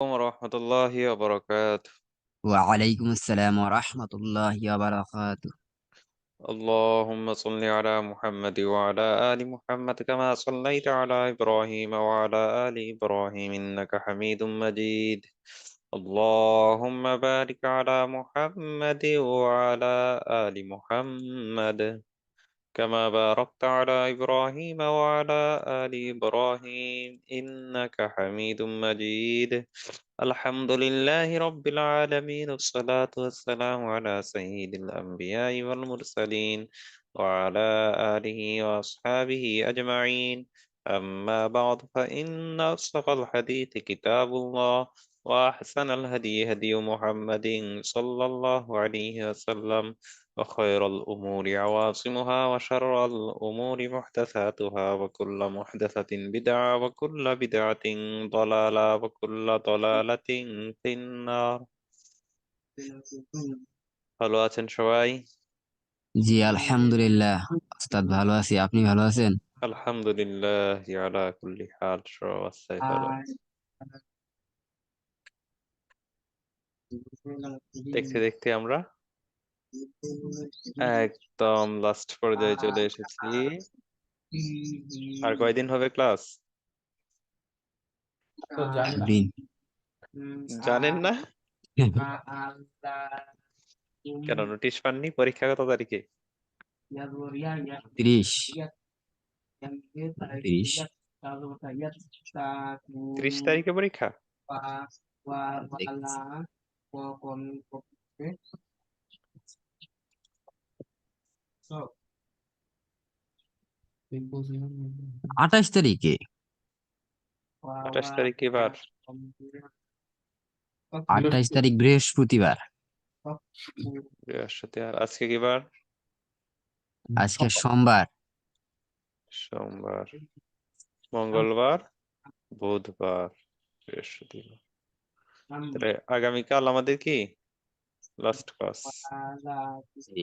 ورحمة الله وبركاته. وعليكم السلام ورحمة الله وبركاته. اللهم صل على محمد وعلى آل محمد كما صليت على إبراهيم وعلى آل إبراهيم إنك حميد مجيد. اللهم بارك على محمد وعلى آل محمد كما باركت على إبراهيم وعلى آل إبراهيم إنك حميد مجيد. الحمد لله رب العالمين، والصلاة والسلام على سيد الأنبياء والمرسلين وعلى آله وأصحابه أجمعين. أما بعد، فإن أصدق الحديث كتاب الله، وأحسن الهدي هدي محمد صلى الله عليه وسلم، وخير الأمور عواصمها، وشر الأمور محدثاتها، وكل محدثة بدعة، وكل بدعة ضلالة، وكل ضلالة في النار. ভালো আছেন সবাই? জি আলহামদুলিল্লাহ। ওস্তাদ ভালো আছি, আপনি ভালো আছেন? আলহামদুলিল্লাহ আলা কুল্লি হাল, সব অবস্থায় ভালো আছি। দেখতে দেখতে আমরা একদম লাস্ট পর্যায়ে চলে এসেছি। আর কয়দিন হবে ক্লাস তো জানি না। দিন জানেন না? কেন নোটিশ পাননি? পরীক্ষা কত তারিখে? 30 30 30 তারিখে পরীক্ষা? দেখতেছি। 28 তারিখে। 28 তারিখ কি বার? 28 তারিখ বৃহস্পতিবার। বৃহস্পতিবার। আজকে কি বার? আজকে সোমবার। সোমবার, মঙ্গলবার, বুধবার, বৃহস্পতিবার। তাহলে আগামীকাল আমাদের কি লাস্ট ক্লাস? জি।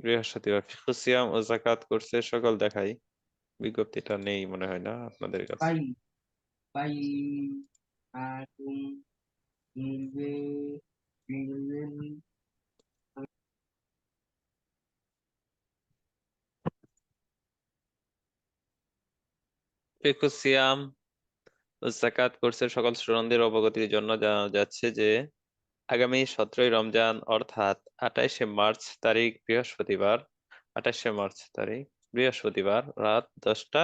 বৃহস্পতিবার ফিকহুস সিয়াম ও যাকাত কোর্সের সকল দেখাই। বিজ্ঞপ্তিটা নেই মনে হয় না আপনাদের কাছে। ফিকহুস সিয়াম ও যাকাত কোর্সের সকল স্টুডেন্টদের অবগতির জন্য জানানো যাচ্ছে যে আগামী 17ই রমজান অর্থাৎ 28শে মার্চ তারিখ বৃহস্পতিবার, 28শে মার্চ তারিখ বৃহস্পতিবার রাত 10টা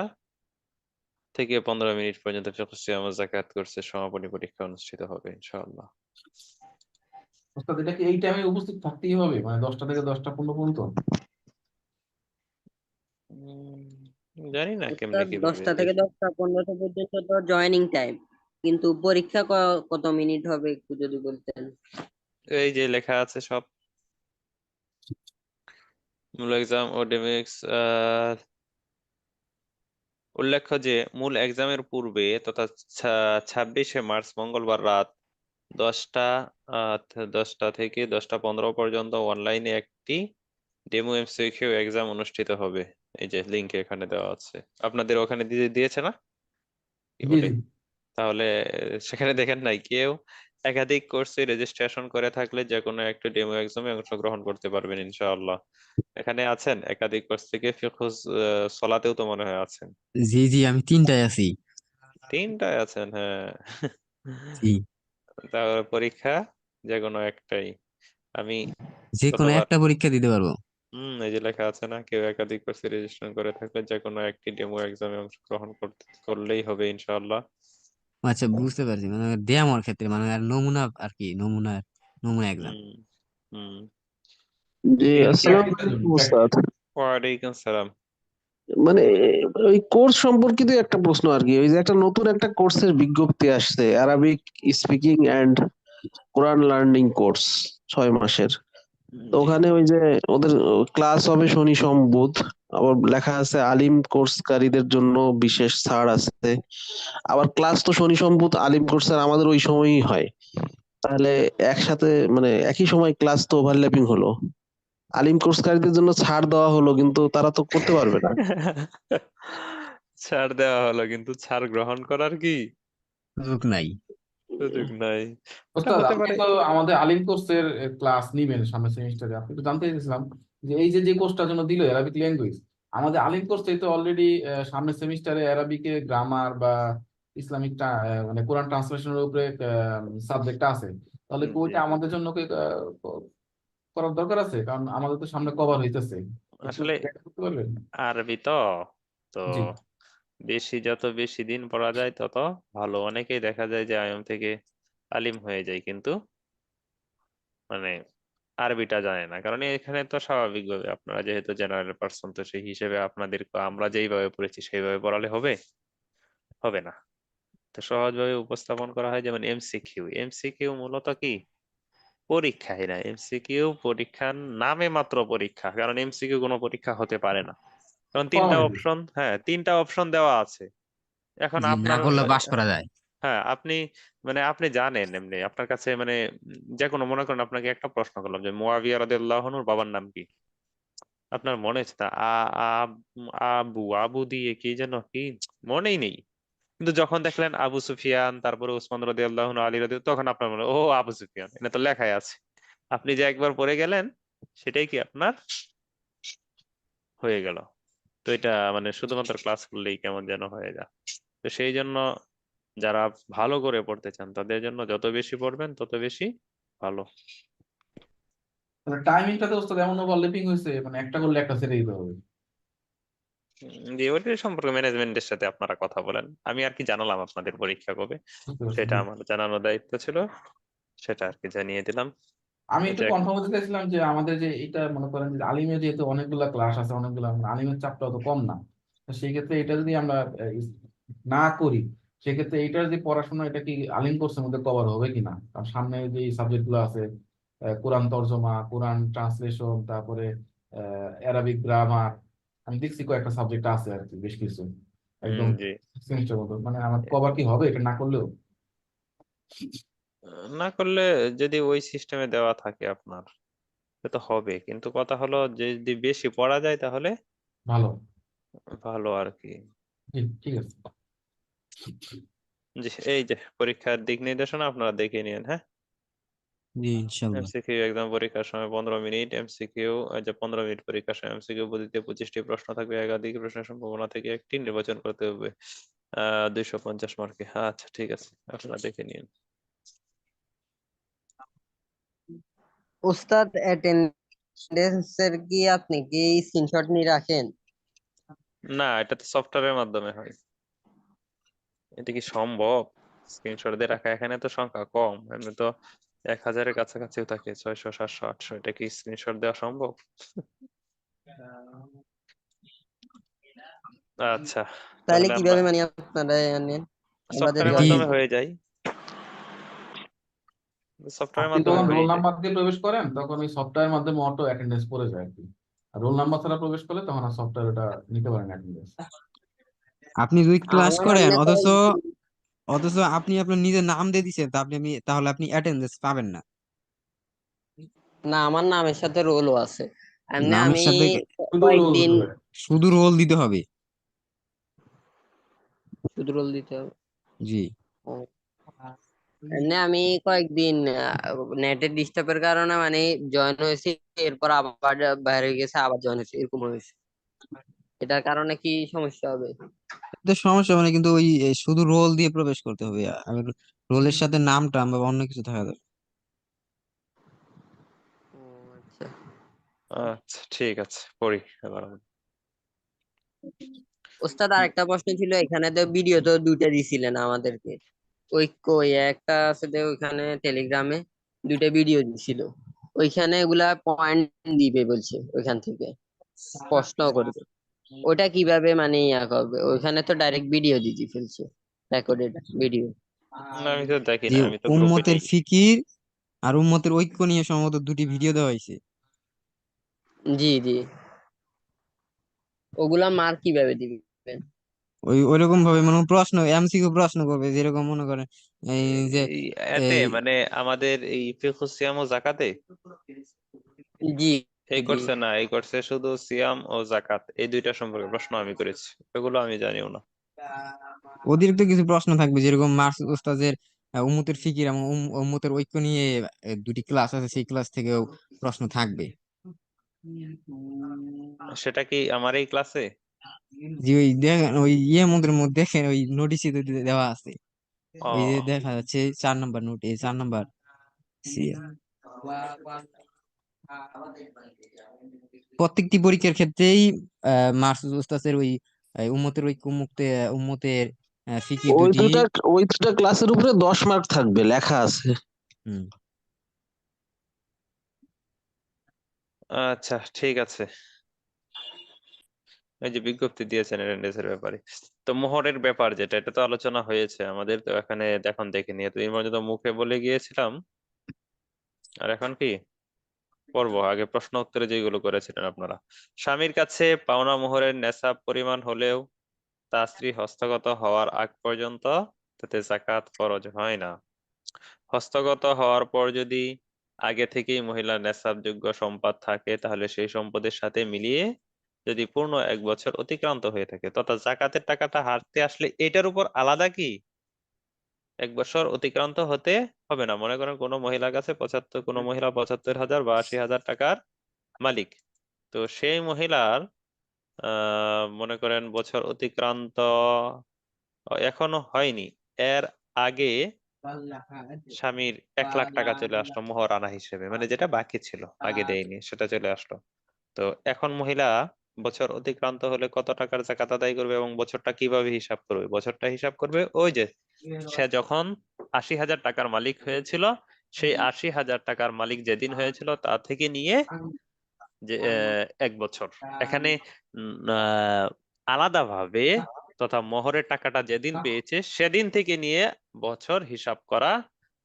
থেকে 15 মিনিট পর্যন্ত ফিকহুস সিয়াম ও যাকাত কোর্সের সমাপনী পরীক্ষা অনুষ্ঠিত হবে ইনশাআল্লাহ। ওস্তাদ, এটা কি এই টাইমে উপস্থিত থাকতেই হবে, মানে 10টা থেকে 10টা 15 পর্যন্ত? উম, জানি না কেমনে স্যার, কিভাবে 10টা থেকে 10টা 15 পর্যন্ত তো জয়েনিং টাইম, কিন্তু পরীক্ষা কত মিনিট হবে একটু যদি বলতেন। এই যে লেখা আছে সব মূল এক্সাম ও ডেমিক্স। উল্লেখ্য যে মূল এক্সামের পূর্বে তথা 26শে মার্চ মঙ্গলবার রাত 10টা 10টা থেকে 10টা 15 পর্যন্ত অনলাইনে একটি ডেমো এমসিকিউ এক্সাম অনুষ্ঠিত হবে। এই যে লিংক এখানে দেওয়া আছে, আপনাদের ওখানে দিয়েছে না কি জি বলে? জি। তাহলে সেখানে দেখেন নাই কেউ? একাধিক কোর্সে রেজিস্ট্রেশন করে থাকলে যে কোনো একটা ডেমো এক্সামে অংশগ্রহণ করতে পারবেন ইনশাআল্লাহ। এখানে আছেন একাধিক কোর্স থেকে? ফিকহুস সলাতেও তো মনে হয় আছেন। জি জি, আমি 3টায় আছি। 3টায় আছেন, হ্যাঁ। জি, তারপর পরীক্ষা যে কোনো একটাই। আমি যে কোনো গতবার একটা পরীক্ষা দিতে পারবো। এই যে লেখা আছে না, কেউ একাধিক কোর্সে রেজিস্ট্রেশন করে থাকলে যে কোনো একটি ডেমো এক্সামে অংশগ্রহণ করলেই হবে ইনশাআল্লাহ। আচ্ছা, বুঝতে পারছি, মানে ডেমোর ক্ষেত্রে, মানে আর নমুনা আর কি, নমুনা নমুনা এক্সাম। হুম হুম। জি, আসসালামু আলাইকুম ওস্তাদ। ওয়ালাইকুম সালাম। মানে ওই কোর্স সম্পর্কিত একটা প্রশ্ন আর কি। ওই যে একটা নতুন একটা কোর্সের বিজ্ঞপ্তি আসছে, Arabic speaking and Quran learning course, 6 মাসের। তো জি। ওখানে ওই যে ওদের ক্লাস হবে শনি সোম বুধ, আবার লেখা আছে আলিম কোর্সকারীদের জন্য বিশেষ ছাড় আছে। আবার ক্লাস তো শনি সোম বুধ আলিম কোর্সের আমাদের ওই সময়ই হয়, তাহলে একসাথে মানে একই সময় ক্লাস তো ওভারল্যাপিং হলো। আলিম কোর্সকারীদের জন্য ছাড় দেওয়া হলো, কিন্তু তারা তো করতে পারবে না। ছাড় দেওয়া হলো কিন্তু ছাড় গ্রহণ করার কি সুযোগ নাই। সুযোগ নাই। এটা ওস্তাদ, হতে আপনি পারে। তো আমাদের আলিম কোর্সের ক্লাস নিবেন সামনের সেমিস্টারে। আপনি তো জানতে চাইছিলাম যে এই যে যে কোর্সটার জন্য দিল অ্যারাবিক ল্যাঙ্গুয়েজ, আমাদের আলিম কোর্সে তো অলরেডি সামনের সেমিস্টারে অ্যারাবিকে গ্রামার বা ইসলামিক মানে কোরআন ট্রান্সলেশনের উপরে সাবজেক্ট আছে। তাহলে কি জি, ওইটা আমাদের জন্য কি করার দরকার আছে? কারণ আমাদের তো সামনে কভার হইতেছে, একটু আসলে ব্যাখ্যা করতে পারবেন? আরবি তো তো জি। যত বেশি দিন পড়া যায় তত ভালো। অনেকেই দেখা যায় যে আইএম থেকে আলিম হয়ে যায়, কিন্তু মানে আরবিটা জানে না। কারণ এখানে তো স্বাভাবিকভাবে আপনারা যেহেতু জেনারেল পার্সন, তো সেই হিসেবে আপনাদের আমরা যেইভাবে পড়েছি সেইভাবে পড়ালে হবে হবে না। তো সহজভাবে উপস্থাপন করা হয়, যেমন এমসিকিউ। এমসিকিউ মূলত কি? পরীক্ষাই না, এমসিকিউ পরীক্ষার নামে মাত্র পরীক্ষা, কারণ এমসিকিউ কোনো পরীক্ষা হতে পারে না। কারণ তিনটা ফর্মালিটি। অপশন, হ্যাঁ তিনটা অপশন দেওয়া আছে। এখন জি, না আপনার করলে পাস করা যায়। হ্যাঁ আপনি আপনি জানেন এমনি আপনার কাছে যে কোনো, মনে করেন আপনাকে একটা প্রশ্ন করলাম যে মুয়াবিয়া রাদিয়াল্লাহু আনহুর বাবার নাম কি? আপনার মনে আছে তা আবু আবু দিয়ে কি যেন কি, মনেই নেই। কিন্তু যখন দেখলেন আবু সুফিয়ান, তারপরে উসমান রাদিয়াল্লাহু আনহু, আলী রাদিয়াল্লাহু, তখন আপনার মনে, ও আবু সুফিয়ান, এটা তো লেখাই আছে। আপনি যে একবার পড়ে গেলেন, সেটাই কি আপনার হয়ে গেল। তো এটা শুধুমাত্র ক্লাস করলেই কেমন যেন হয়ে যায়। তো সেই জন্য যারা ভালো করে পড়তে চান তাদের জন্য যত বেশি পড়বেন তত বেশি ভালো। তাহলে টাইমিংটাতে ওস্তাদ এমন ওভারল্যাপিং হয়েছে, মানে একটা করলে একটা ছেড়ে দিতে হবে। যে ওইটার সম্পর্কে ম্যানেজমেন্টের সাথে আপনারা কথা বলেন। আমি আর কি জানালাম আপনাদের পরীক্ষা কবে, বুঝতে পারছি, সেটা জি। আমার জানানোর দায়িত্ব ছিল, সেটা আর কি জানিয়ে দিলাম। আমি এই একটু যে কনফার্ম হতে চাইছিলাম যে আমাদের যে এটা মনে করেন যে আলিমে যেহেতু অনেকগুলা ক্লাস আছে, অনেকগুলা মানে আলিমের চাপটা তো কম না। তো সেই ক্ষেত্রে এটা যদি আমরা না করি, সেক্ষেত্রে এটার যে পড়াশোনা এটা কি আলিম কোর্সের মধ্যে কভার হবে কিনা? কারণ সামনে যে সাবজেক্ট গুলো আছে, কোরআন তর্জমা, কোরআন ট্রান্সলেশন, তারপরে অ্যারাবিক গ্রামার, আমি দেখছি কয়েকটা সাবজেক্ট আছে আর কি, বেশ কিছু একদম জি। সেমিস্টার মতো, মানে আমার কভার কি হবে এটা না করলেও? না করলে, যদি ওই সিস্টেমে দেওয়া থাকে আপনার, সে তো হবে, কিন্তু কথা হলো যে যদি বেশি পড়া যায় তাহলে ভালো। ভালো আর কি। ঠিক ঠিক আছে। জি, এই যে পরীক্ষার দিক নির্দেশনা আপনারা দেখে নিন, হ্যাঁ। জি, ইনশাল্লাহ। এমসিকিউ এক্সাম পরীক্ষার সময় 15 মিনিট, এমসিকিউ যে 15 মিনিট পরীক্ষার সময় এমসিকিউ পদ্ধতিতে 25টি প্রশ্ন থাকবে, একাধিক প্রশ্নের সম্ভাবনা থেকে একটি নির্বাচন করতে হবে 250 মার্কে। আচ্ছা ঠিক আছে, আপনারা দেখে নিন। ওস্তাদ অ্যাটেন্ডেন্সের কি আপনি কি স্ক্রিনশট নিয়ে রাখেন? না, এটা তো সফটওয়্যারের মাধ্যমে হয়। এটা কি সম্ভব স্ক্রিনশট দিয়ে রাখা? এখানে তো সংখ্যা কম, এমনি তো 1000-এর কাছাকাছিও থাকে, 600, 700, 800। এটা কি স্ক্রিনশট দেওয়া সম্ভব? আচ্ছা, তাহলে তাহলে আমরা কিভাবে মানে আপনারা নেন? আমাদের সফটওয়্যারের এটি মাধ্যমে জয়েনিং হয়ে যাই, সফটওয়্যারের আপনি মাধ্যমে যখন রোল হয়ে যায়। নাম্বার দিয়ে প্রবেশ করেন তখন ওই সফটওয়্যার মাধ্যমে অটো অ্যাটেন্ডেন্স পড়ে যায় আর কি। আর রোল নাম্বার ছাড়া প্রবেশ করলে তখন আর সফটওয়্যার ওটা নিতে পারেন অ্যাটেন্ডেন্স। আপনি দুই ক্লাস আমার করেন, এমনি তো অথচ আপনি আপনার নিজের নাম দিয়ে দিচ্ছেন, তা তাহলে আপনি অ্যাটেন্ডেন্স পাবেন না। না, আমার নামের সাথে রোলও আছে। এমনি নামের আমি সাথে শুধু রোল কয়েকদিন হবে। শুধু রোল দিতে হবে। শুধু রোল দিতে হবে। জি। ও, এমনি আমি কয়েকদিন নেটের ডিস্টার্বের কারণে মানে জয়েন হয়েছি, এরপর আবার বাইরে গেছে, আবার জয়েন হয়েছে, এরকম হয়েছে। এটার কারণে কি সমস্যা হবে? এতে সমস্যা মানে, কিন্তু ওই শুধু রোল দিয়ে প্রবেশ করতে হবে। আর রোলের সাথে নামটা বা অন্য কিছু থাকা যাবে। ও আচ্ছা। আচ্ছা ঠিক আছে, পড়ি এবার আমি। ওস্তাদ আরেকটা প্রশ্ন ছিল, এখানে তো ভিডিও তো দুইটা দিছিলেন আমাদেরকে। ওই কই একটা আছে যে ওইখানে টেলিগ্রামে দুইটা ভিডিও দিছিল, ওইখানে এগুলা পয়েন্ট দিবে বলছে, ওইখান থেকে প্রশ্ন করবে। ওটা কিভাবে মানে ইয়া করবে? ওইখানে তো ডাইরেক্ট ভিডিও দিতে ফেলছে, রেকর্ডেড ভিডিও। না, আমি তো দেখি যে না, আমি তো গ্রুপে উম্মতের নেই। ফিকির আর উম্মতের ঐক্য নিয়ে সম্ভবত দুটি ভিডিও দেওয়া হয়েছে। জি জি, ওগুলা মার্ক কিভাবে দিবেন? ওইরকম ভাবে মানে প্রশ্ন, এমসিকিউ প্রশ্ন করবে, যেরকম মনে করেন এই যে এই এতে এই আমাদের এই ফিকহ সিয়াম ও জাকাতে জি এই জি। করছে না, এই করছে শুধু সিয়াম ও জাকাত, এই দুইটা সম্পর্কে প্রশ্ন আমি করেছি, এগুলো আমি জানিও না। অতিরিক্ত কিছু প্রশ্ন থাকবে, যেরকম মার্কস উস্তাদের উম্মতের ফিকির এবং উম্মতের ঐক্য নিয়ে দুটি ক্লাস আছে, সেই ক্লাস থেকেও প্রশ্ন থাকবে। সেটা কি আমার এই ক্লাসে? যে ওই দেখেন ওই মধ্যে দেখেন ওই নোটিশে দেওয়া আছে, ও ওই যে দেখা যাচ্ছে 4 নম্বর নোট, এই 4 নম্বর প্রত্যেকটি পরীক্ষার ক্ষেত্রেই মার্কস ওস্তাদের ওই উম্মতের ঐক্য, উম্মতের ফিকির ওই দুটি। দুটা ওই দুটা ক্লাসের উপরে 10 মার্ক থাকবে, লেখা আছে। হুম। আচ্ছা ঠিক আছে। এই যে বিজ্ঞপ্তি দিয়েছেন অ্যাটেন্ডেন্সের ব্যাপারে, তো মোহরের ব্যাপার যেটা, এটা তো আলোচনা হয়েছে আমাদের, তো এখানে এখন দেখে নিয়ে তো এই পর্যন্ত মুখে বলে গিয়েছিলাম। আর এখন কি করবো? আগে প্রশ্ন উত্তরে যেগুলো করেছিলেন আপনারা, স্বামীর কাছে পাওনা মোহরের নেশাব পরিমাণ হলেও তা স্ত্রী হস্তগত হওয়ার আগ পর্যন্ত তাতে যাকাত ফরজ হয় না। হস্তগত হওয়ার পর যদি আগে থেকেই মহিলার নেশাবযোগ্য সম্পদ থাকে, তাহলে সেই সম্পদের সাথে মিলিয়ে যদি পূর্ণ 1 বছর অতিক্রান্ত হয়ে থাকে, তথা জাকাতের টাকাটা হাতে আসলে এটার উপর আলাদা কি 1 বছর অতিক্রান্ত হতে হবে না। মনে করেন কোনো মহিলার কাছে কোনো মহিলা 75,000 বা 80,000 টাকার মালিক, তো সেই মহিলার মনে করেন বছর অতিক্রান্ত এখনো হয়নি, এর আগে স্বামীর 1 লাখ টাকা চলে আসলো মোহরানা হিসেবে, মানে যেটা বাকি ছিল আগে দেয়নি সেটা চলে আসলো। তো এখন মহিলা বছর অতিক্রান্ত হলে কত টাকার জাকাত আদায় করবে এবং বছরটা কিভাবে হিসাব করবে? বছরটা হিসাব করবে ওই যে সে যখন 80,000 টাকার মালিক হয়েছিল, সেই 80,000 টাকার মালিক যেদিন হয়েছিল তা থেকে নিয়ে যে 1 বছর এখানে আলাদাভাবে, তথা মোহরের টাকাটা যেদিন পেয়েছে সেদিন থেকে নিয়ে বছর হিসাব করা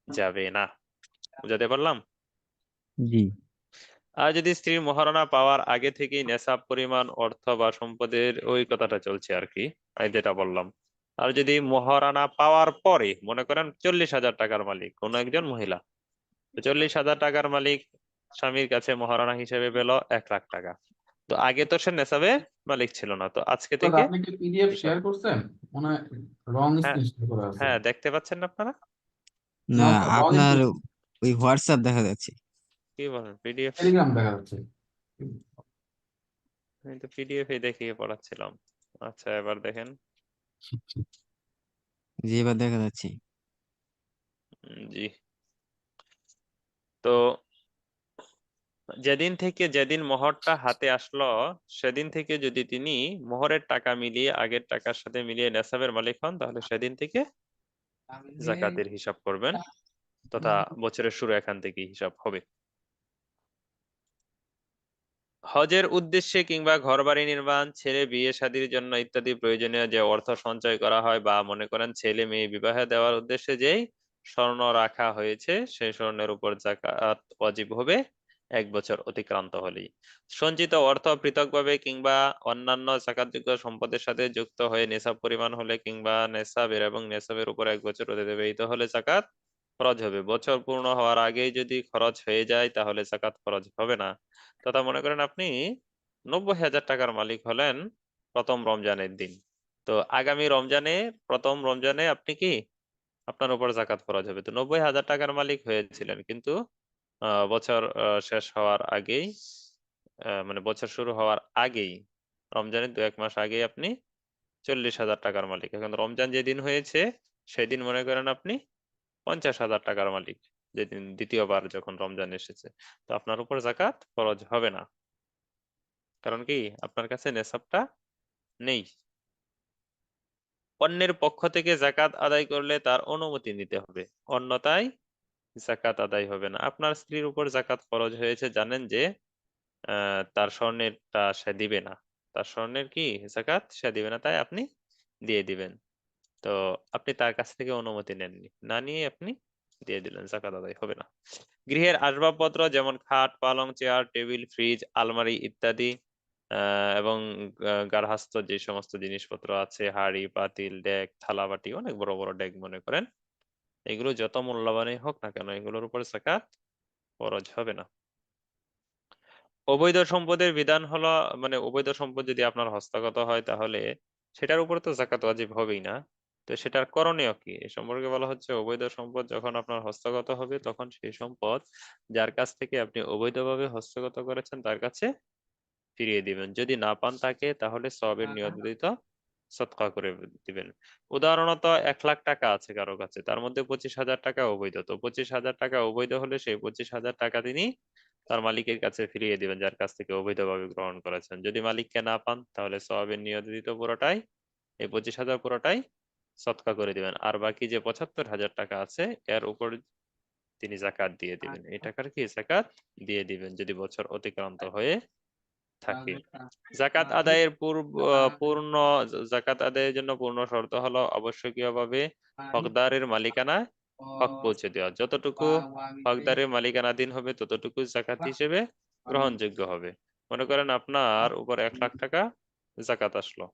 যাবে না। বুঝাতে পারলাম? জি। আর যদি স্ত্রীর মহারণা পাওয়ার আগে থেকেই নেশাব পরিমাণ অর্থ বা সম্পদের ওই কথাটা চলছে আর কি, আমি যেটা বললাম। আর যদি মহারণা পাওয়ার পরে মনে করেন 40,000 টাকার মালিক কোন একজন মহিলা, তো 40,000 টাকার মালিক স্বামীর কাছে মহারণা হিসেবে পেল 1 লাখ টাকা, তো আগে তো সে নেশাবে মালিক ছিল না, তো আজকে তো থেকে আপনি কি পিডিএফ হিসাব। শেয়ার করছেন? মনে হয় রং হ্যাঁ, স্ক্রিনশট করা আছে। হ্যাঁ দেখতে পাচ্ছেন না আপনারা? না, না স্যার, লগ ইন আপনার করছি, ওই হোয়াটসঅ্যাপ দেখা যাচ্ছে। কি বলেন পিডিএফ? টেলিগ্রাম দেখা যাচ্ছে। আমি তো পিডিএফ এই দেখিয়ে পড়াচ্ছিলাম। আচ্ছা এবার দেখেন। জি, এবার দেখা যাচ্ছে। জি। তো যেদিন মোহরটা হাতে আসলো সেদিন থেকে যদি তিনি মোহরের টাকা মিলিয়ে আগের টাকার সাথে মিলিয়ে নেসাবের মালিক হন, তাহলে সেদিন থেকে জাকাতের হিসাব করবেন, তথা বছরের শুরু এখান থেকেই হিসাব হবে। হজের উদ্দেশ্যে কিংবা ঘরবাড়ি নির্মাণ, ছেলে বিয়ে শাদীর জন্য ইত্যাদি প্রয়োজনীয় যে অর্থ সঞ্চয় করা হয়, বা মনে করেন ছেলে মেয়ে বিবাহে দেওয়ার উদ্দেশ্যে যেই স্বর্ণ রাখা হয়েছে সেই স্বর্ণের উপর যাকাত ওয়াজিব হবে 1 বছর অতিক্রান্ত হলেই। সঞ্চিত অর্থ পৃথকভাবে কিংবা অন্যান্য যাকাতযোগ্য সম্পদের সাথে যুক্ত হয়ে নেশাব পরিমাণ হলে কিংবা নেশাবের এবং নেশাবের উপর 1 বছর অতিবাহিত হলে যাকাত খরচ হবে। বছর পূর্ণ হওয়ার আগেই যদি খরচ হয়ে যায় তাহলে যাকাত খরচ হবে না। তথা মনে করেন আপনি 90,000 টাকার মালিক হলেন প্রথম রমজানের দিন, তো আগামী রমজানে প্রথম রমজানে আপনি কি আপনার উপর জাকাত খরচ হবে। তো 90,000 টাকার মালিক হয়েছিলেন, কিন্তু বছর শেষ হওয়ার আগেই, মানে বছর শুরু হওয়ার আগেই, রমজানের 2-1 মাস আগেই আপনি 40,000 টাকার মালিক। এখন রমজান যেদিন হয়েছে সেদিন মনে করেন আপনি 50,000 টাকার মালিক, যেদিন দ্বিতীয়বার যখন রমজান এসেছে, তো আপনার উপর জাকাত খরচ হবে না। কারণ কি আপনার কাছে নেশাবটা নেই। অন্যের পক্ষ থেকে জাকাত আদায় করলে তার অনুমতি নিতে হবে, অন্যথায় জাকাত আদায় হবে না। আপনার স্ত্রীর উপর জাকাত খরচ হয়েছে, জানেন যে তার স্বর্ণেরটা সে দিবে না, তার স্বর্ণের কি জাকাত সে দিবে না, তাই আপনি দিয়ে দিবেন। তো আপনি তার কাছ থেকে অনুমতি নেননি, না নিয়ে আপনি দিয়ে দিলেন, জাকাত আদায় হবে না। গৃহের আসবাবপত্র যেমন খাট, পালং, চেয়ার, টেবিল, ফ্রিজ, আলমারি ইত্যাদি, এবং গার্হস্থ্য যে সমস্ত জিনিসপত্র আছে, হাঁড়ি পাতিল ডেক থালাবাটি, অনেক বড় বড় ডেক মনে করেন, এগুলো যত মূল্যবানই হোক না কেন এগুলোর উপর যাকাত খরচ হবে না। অবৈধ সম্পদের বিধান হলো, মানে অবৈধ সম্পদ যদি আপনার হস্তগত হয় তাহলে সেটার উপর তো যাকাত ওয়াজিব হবেই না। তো সেটার করণীয় কি এ সম্পর্কে বলা হচ্ছে, অবৈধ সম্পদ যখন আপনার হস্তগত হবে তখন সেই সম্পদ যার কাছ থেকে আপনি অবৈধভাবে হস্তগত করেছেন তার কাছে ফিরিয়ে দিবেন। যদি না পান তাকে, তাহলে সওয়াবের নিয়ত সদকা করে দিবেন। উদাহরণত 1 লাখ টাকা আছে কারো কাছে, তার মধ্যে 25,000 টাকা অবৈধ। তো 25,000 টাকা অবৈধ হলে সেই 25,000 টাকা তিনি তার মালিকের কাছে ফিরিয়ে দিবেন, যার কাছ থেকে অবৈধভাবে গ্রহণ করেছেন। যদি মালিককে না পান তাহলে সওয়াবের নিয়ত পুরোটাই, এই 25,000 পুরোটাই সদকা করে দিবেন। আর বাকি যে 75,000 টাকা আছে এর উপর তিনি জাকাত দিয়ে দিবেন। এই টাকার কি জাকাত দিয়ে দিবেন যদি বছর অতিক্রান্ত হয়ে থাকে। জাকাত আদায়ের পূর্ণ জাকাত আদায়ের জন্য পূর্ণ শর্ত হলো আবশ্যকীয়ভাবে হকদারের মালিকানা হক পৌঁছে দেওয়া। যতটুকু হকদারের মালিকানাধীন হবে ততটুকু জাকাত হিসেবে গ্রহণযোগ্য হবে। মনে করেন আপনার উপর 1 লাখ টাকা জাকাত আসলো,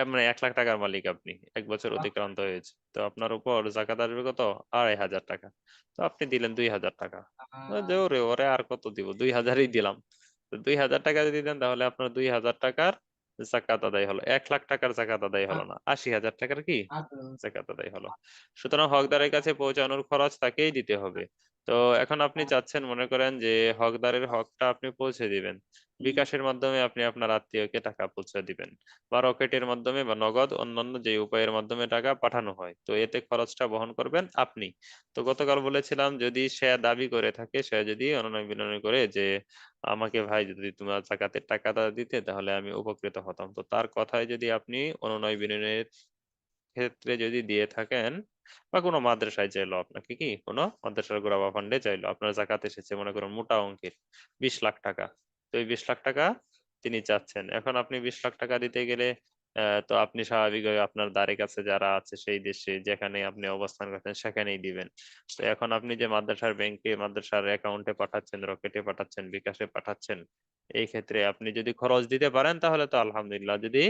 মানে 1 লাখ টাকার মালিক আপনি, 1 বছর অতিক্রান্ত হয়েছে, তো আপনার উপর জাকাত আসবে কত? 2,500 টাকা। তো আপনি দিলেন 2,000 টাকা। যে ওরে ওরে আর কত দিব, 2,000ই দিলাম। তো 2,000 টাকা যদি দেন তাহলে আপনার 2,000 টাকার জাকাত আদায় হলো, 1 লাখ টাকার জাকাত আদায় হলো না, 80,000 টাকার কি জাকাত আদায় হলো। সুতরাং হকদারের কাছে পৌঁছানোর খরচ তাকেই দিতে হবে। তো এখন আপনি চাচ্ছেন, মনে করেন যে হকদারের হকটা আপনি পৌঁছে দিবেন, বিকাশের মাধ্যমে আপনি আপনার আত্মীয়কে টাকা পৌঁছে দিবেন, বা রকেটের মাধ্যমে বা নগদ অন্যান্য যে উপায়ের মাধ্যমে টাকা পাঠানো হয়, তো এতে খরচটা বহন করবেন আপনি। তো গতকাল বলেছিলাম যদি সে দাবি করে থাকে, সে যদি অনুনয় বিনয় করে যে আমাকে ভাই যদি তোমার জাকাতের টাকাটা দিতে তাহলে আমি উপকৃত হতাম, তো তার কথায় যদি আপনি অনুনয় বিনয়ের ক্ষেত্রে যদি দিয়ে থাকেন, বা কোনো মাদ্রাসায় চাইলো আপনাকে, কি কোনো মাদ্রাসার গোরাবা ফান্ডে চাইলো আপনার জাকাত এসেছে মনে করুন মোটা অঙ্কের 20 লাখ টাকা, তো এই 20 লাখ টাকা তিনি চাচ্ছেন, এখন আপনি 20 লাখ টাকা দিতে গেলে তো আপনি স্বাভাবিকভাবে আপনার দ্বারে কাছে যারা আছে সেই দেশে যেখানে আপনি অবস্থান করছেন সেখানেই দিবেন। তো এখন আপনি যে মাদ্রাসার ব্যাংকে মাদ্রাসার অ্যাকাউন্টে পাঠাচ্ছেন, রকেটে পাঠাচ্ছেন, বিকাশে পাঠাচ্ছেন, এই ক্ষেত্রে আপনি যদি খরচ দিতে পারেন তাহলে তো আলহামদুলিল্লাহ, যদি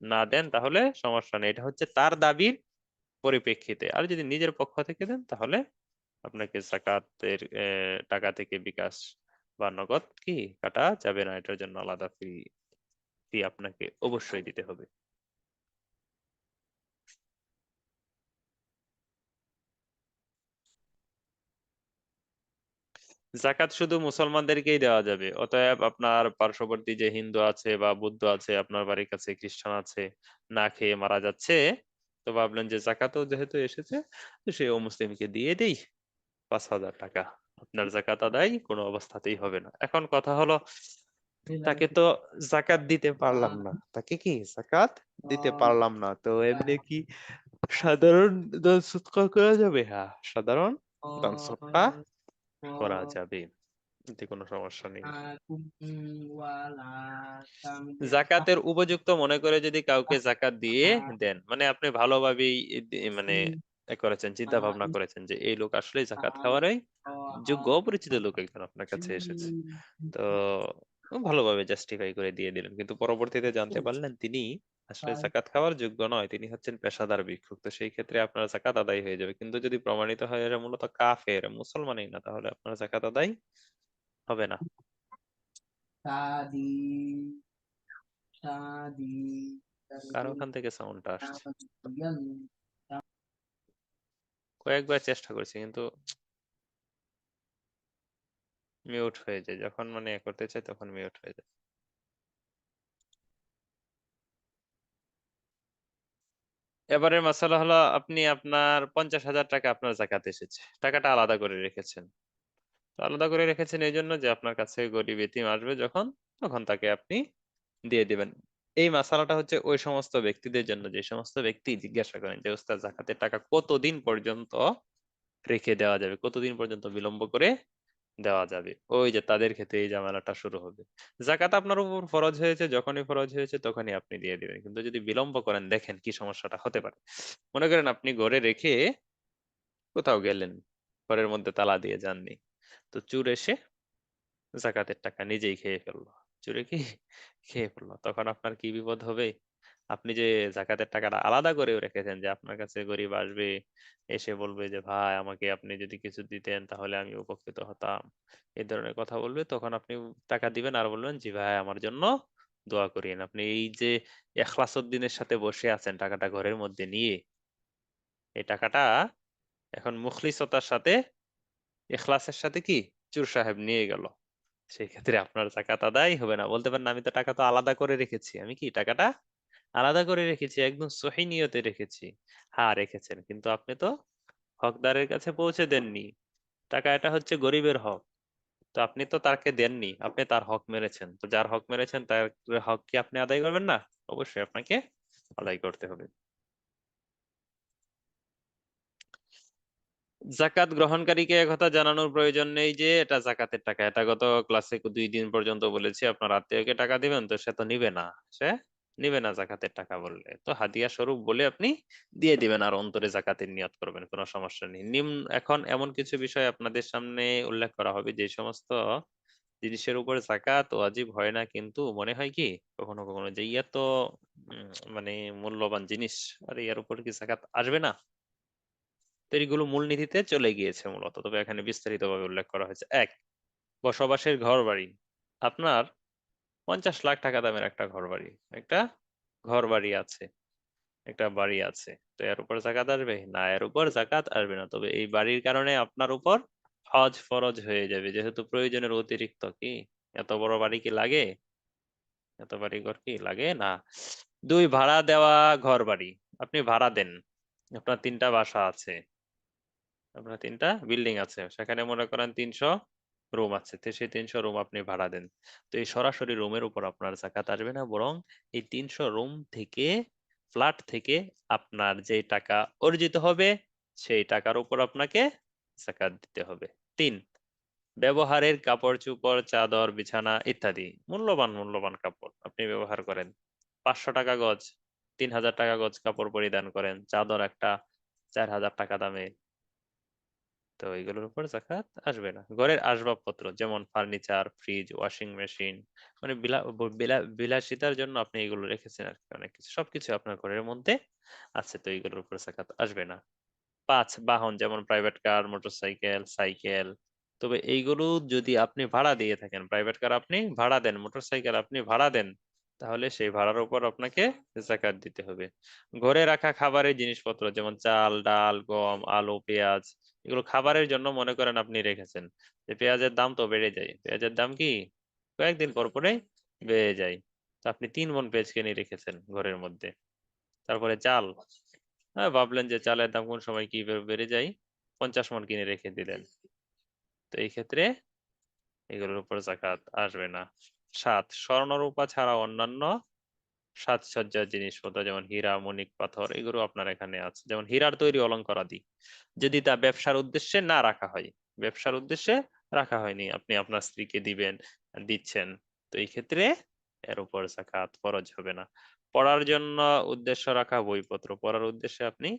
না দেন তাহলে সমস্যা নেই, এটা হচ্ছে তার দাবির পরিপ্রেক্ষিতে। আর যদি নিজের পক্ষ থেকে দেন তাহলে আপনাকে জাকাতের টাকা থেকে বিকাশ বা নগদ কি কাটা যাবে না, এটার জন্য আলাদা ফি আপনাকে অবশ্যই দিতে হবে। জাকাত শুধু মুসলমানদেরকেই দেওয়া যাবে, অতএব আপনার পার্শ্ববর্তী যে হিন্দু আছে বা বৌদ্ধ আছে, আপনার বাড়ির কাছে খ্রিস্টান আছে, না খেয়ে মারা যাচ্ছে, তো ভাবলেন যে জাকাতও যেহেতু এসেছে তো সে মুসলিমকে দিয়ে দেই 5,000 টাকা, আপনার জাকাত আদায় কোনো অবস্থাতেই হবে না। এখন কথা হলো তাকে তো জাকাত দিতে পারলাম না, তাকে কি জাকাত দিতে পারলাম না, তো এমনি কি সাধারণ দান সদকা করা যাবে? হ্যাঁ, সাধারণ দান সদকা করা যাবে, এতে কোনো সমস্যা নেই। জাকাতের উপযুক্ত মনে করে যদি কাউকে জাকাত দিয়ে দেন, মানে আপনি ভালোভাবেই মানে করেছেন, চিন্তা ভাবনা করেছেন যে এই লোক আসলে জাকাত খাওয়ারই যোগ্য, পরিচিত লোক একজন আপনার কাছে এসেছে, তো ভালোভাবে জাস্টিফাই করে দিয়ে দিলেন, কিন্তু পরবর্তীতে জানতে পারলেন তিনি আসলে জাকাত খাওয়ার যোগ্য নয়, তিনি হচ্ছেন পেশাদার ভিক্ষুক, তো সেই ক্ষেত্রে আপনার জাকাত আদায় হয়ে যাবে। কিন্তু যদি প্রমাণিত হয় এরা মূলত কাফের, মুসলমানই না, তাহলে আপনার জাকাত আদায় হবে না। কার ওখান থেকে সাউন্ডটা আসছে? কয়েকবার চেষ্টা করেছি কিন্তু মিউট হয়ে যায়, যখন মানে এ করতে চাই তখন মিউট হয়ে যায়। এবারের মাসালা হলো আপনি আপনার 50,000 টাকা আপনার জাকাত এসেছে, টাকাটা আলাদা করে রেখেছেন। তো আলাদা করে রেখেছেন এই জন্য যে আপনার কাছে গরিব এতিম আসবে যখন, তখন তাকে আপনি দিয়ে দিবেন। এই মাসালাটা হচ্ছে ওই সমস্ত ব্যক্তিদের জন্য যে সমস্ত ব্যক্তি জিজ্ঞাসা করেন যে ওস্তাদ জাকাতের টাকা কতদিন পর্যন্ত রেখে দেওয়া যাবে, কতদিন পর্যন্ত বিলম্ব করে দেওয়া যাবে, ওই যে তাদের ক্ষেত্রে এই ঝামেলাটা শুরু হবে। জাকাত আপনার উপর ফরজ হয়েছে, যখনই ফরজ হয়েছে তখনই আপনি দিয়ে দিবেন, কিন্তু যদি বিলম্ব করেন দেখেন কি সমস্যাটা হতে পারে। মনে করেন আপনি ঘরে রেখে কোথাও গেলেন, ঘরের মধ্যে তালা দিয়ে যাননি, তো চোর এসে জাকাতের টাকা নিজেই খেয়ে ফেললো, চোরে কি খেয়ে ফেললো, তখন আপনার কি বিপদ হবে? আপনি যে জাকাতের টাকাটা আলাদা করে রেখেছেন যে আপনার কাছে গরিব আসবে, এসে বলবে যে ভাই আমাকে আপনি যদি কিছু দিতেন তাহলে আমি উপকৃত হতাম, এই ধরনের কথা বলবে, তখন আপনি টাকা দিবেন আর বলবেন জি ভাই আমার জন্য দোয়া করিয়েন। আপনি এই যে এখলাস উদ্দিনের সাথে বসে আছেন টাকাটা ঘরের মধ্যে নিয়ে, এই টাকাটা এখন মুখলিসতার সাথে ইখলাসের সাথে কি চোর সাহেব নিয়ে গেল, সেই ক্ষেত্রে আপনার জাকাত আদায় হবে না। বলতে পারেন আমি তো টাকা তো আলাদা করে রেখেছি, আমি কি টাকাটা আলাদা করে রেখেছি, একদম সহি নিয়তে রেখেছি। হ্যাঁ রেখেছেন, কিন্তু আপনি তো হকদারের কাছে পৌঁছে দেননি। টাকা এটা হচ্ছে গরিবের হক, তো আপনি তো তাকে দেননি, আপনি তার হক মেরেছেন। তো যার হক মেরেছেন তার হক কি আপনি আদায় করবেন না? অবশ্যই আপনাকে আদায় করতে হবে। জাকাত গ্রহণকারীকে একথা জানানোর প্রয়োজন নেই যে এটা জাকাতের টাকা। এটা গত ক্লাসে 2 দিন পর্যন্ত বলেছি, আপনার আত্মীয়কে টাকা দিবেন তো সে তো নিবে না, সে নিবে না জাকাতের টাকা বললে, তো হাদিয়া স্বরূপ বলে আপনি দিয়ে দিবেন আর অন্তরে জাকাতের নিয়ত করবেন, কোনো সমস্যা নেই। এখন এমন কিছু বিষয় আপনাদের সামনে উল্লেখ করা হবে যে সমস্ত জিনিসের উপর জাকাত ওয়াজিব হয় না, কিন্তু মনে হয় কি কখনো কখনো যে ইয়া তো মানে মূল্যবান জিনিস, আর ইয়ার উপর কি জাকাত আসবে না। তো এইগুলো মূলনীতিতে চলে গিয়েছে মূলত, তবে এখানে বিস্তারিতভাবে উল্লেখ করা হয়েছে। এক, বসবাসের ঘর বাড়ি। আপনার 50 লাখ টাকা দামের একটা ঘর বাড়ি, একটা ঘর বাড়ি আছে, একটা বাড়ি আছে, তো এর উপর জাকাত আসবে না? এর উপর জাকাত আসবে না, তবে এই বাড়ির কারণে আপনার উপর হজ ফরজ হয়ে যাবে, যেহেতু প্রয়োজনের অতিরিক্ত কি এত বড় বাড়ি কি লাগে, এত বাড়ি ঘর কি লাগে না। দুই, ভাড়া দেওয়া ঘর বাড়ি। আপনি ভাড়া দেন, আপনার 3টা বাসা আছে, আপনার 3টা বিল্ডিং আছে, সেখানে মনে করেন 300 রুম আছে, তো সেই 300 রুম আপনি ভাড়া দেন। তো এই সরাসরি রুমের উপর আপনার জাকাত আসবে না, বরং এই 300 রুম থেকে, ফ্ল্যাট থেকে আপনার যে টাকা অর্জিত হবে সেই টাকার উপর আপনাকে জাকাত দিতে হবে। 3, ব্যবহারের কাপড় চোপড়, চাদর, বিছানা ইত্যাদি মূল্যবান মূল্যবান কাপড় আপনি ব্যবহার করেন, 500 টাকা গজ, 3000 টাকা গজ কাপড় পরিধান করেন, চাদর একটা 4000 টাকা দামে, তো এগুলোর উপর জাকাত আসবে না। ঘরের আসবাবপত্র যেমন ফার্নিচার, ফ্রিজ, ওয়াশিং মেশিন, মানে বিলাসিতার জন্য আপনি এগুলো রেখেছেন আর কি, অনেক কিছু, সবকিছু আপনার ঘরের মধ্যে আছে, তো এগুলোর উপর জাকাত আসবে না। 5, বাহন যেমন প্রাইভেট কার, মোটরসাইকেল, সাইকেল, তবে এইগুলো যদি আপনি ভাড়া দিয়ে থাকেন, প্রাইভেট কার আপনি ভাড়া দেন, মোটরসাইকেল আপনি ভাড়া দেন, তাহলে সেই ভাড়ার উপর আপনাকে জাকাত দিতে হবে। ঘরে রাখা খাবারের জিনিসপত্র যেমন চাল, ডাল, গম, আলু, পেঁয়াজ, এগুলো খাবারের জন্য মনে করেন আপনি রেখেছেন, যে পেঁয়াজের দাম তো বেড়ে যায়, পেঁয়াজের দাম কি কয়েকদিন পর পরে বেড়ে যায়, তো আপনি 3 মণ পেঁয়াজ কিনে রেখেছেন ঘরের মধ্যে। তারপরে চাল, হ্যাঁ ভাবলেন যে চালের দাম কোন সময় কি বেড়ে যায়, 50 মণ কিনে রেখে দিলেন, তো এই ক্ষেত্রে এগুলোর উপর জাকাত আসবে না। 7, স্বর্ণ রূপা ছাড়া অন্যান্য সাজসজ্জার জিনিসপত্র যেমন হীরা, মণিক, পাথর, এগুলো আপনার এখানে আছে, যেমন হীরার তৈরি অলংকারাদি, যদি তা ব্যবসার উদ্দেশ্যে না রাখা হয়, ব্যবসার উদ্দেশ্যে রাখা হয়নি, আপনি আপনার স্ত্রীকে দিবেন, দিচ্ছেন, তো এই ক্ষেত্রে এর উপর জাকাত ফরজ হবে না। পড়ার জন্য উদ্দেশ্য রাখা বইপত্র, পড়ার উদ্দেশ্যে আপনি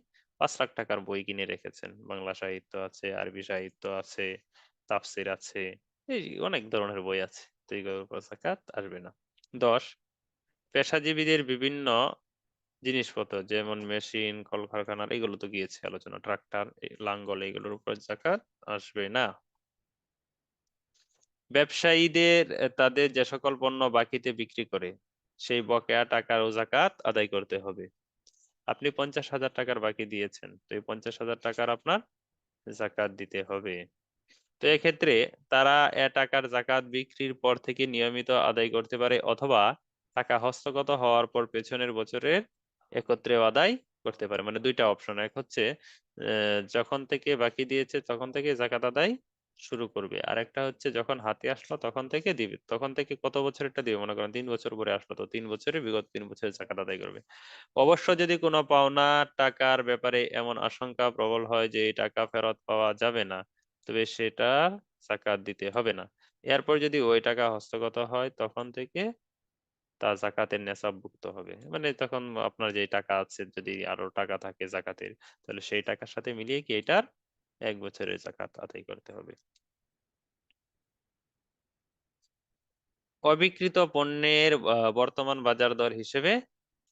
5 লাখ টাকার বই কিনে রেখেছেন, বাংলা সাহিত্য আছে, আরবি সাহিত্য আছে, তাফসির আছে, এই অনেক ধরনের বই আছে, তো এইগুলোর উপর জাকাত আসবে না। 10, পেশাজীবীদের বিভিন্ন জিনিসপত্র যেমন মেশিন, কলকারখানার, এগুলো তো গিয়েছে আলোচনা, ট্রাক্টর, লাঙ্গল, এগুলোর উপর জাকাত আসবে না। ব্যবসায়ীদের তাদের যে সকল পণ্য বাকিতে বিক্রি করে সেই বকেয়া টাকারও জাকাত আদায় করতে হবে। আপনি 50,000 টাকার বাকি দিয়েছেন, তো এই 50,000 টাকার আপনার জাকাত দিতে হবে। তো এক্ষেত্রে তারা টাকার জাকাত বিক্রির পর থেকে নিয়মিত আদায় করতে পারে, অথবা টাকা হস্তগত হওয়ার পর পেছনের বছরের একত্রে আদায় করতে পারে। মানে 2টা অপশন, এক হচ্ছে যখন থেকে বাকি দিয়েছে তখন থেকে জাকাত আদায় শুরু করবে, আর একটা হচ্ছে যখন হাতে আসলো তখন থেকে দিবে, তখন থেকে কত বছরেরটা দিবে, মনে করেন 3 বছর পরে আসলো, তো 3 বছরে বিগত 3 বছরের জাকাত আদায় করবে। অবশ্য যদি কোনো পাওনা টাকার ব্যাপারে এমন আশঙ্কা প্রবল হয় যে এই টাকা ফেরত পাওয়া যাবে না, তবে সেটা জাকাত দিতে হবে না। এরপর যদি ওই টাকা হস্তগত হয় তখন থেকে তা জাকাতের নেশাবভুক্ত হবে, মানে তখন আপনার যে টাকা আছে যদি আরো টাকা থাকে জাকাতের, তাহলে সেই টাকার সাথে মিলিয়ে কি এটার 1 বছরের জাকাত আদায় করতে হবে। অবিকৃত পণ্যের বর্তমান বাজার দর হিসেবে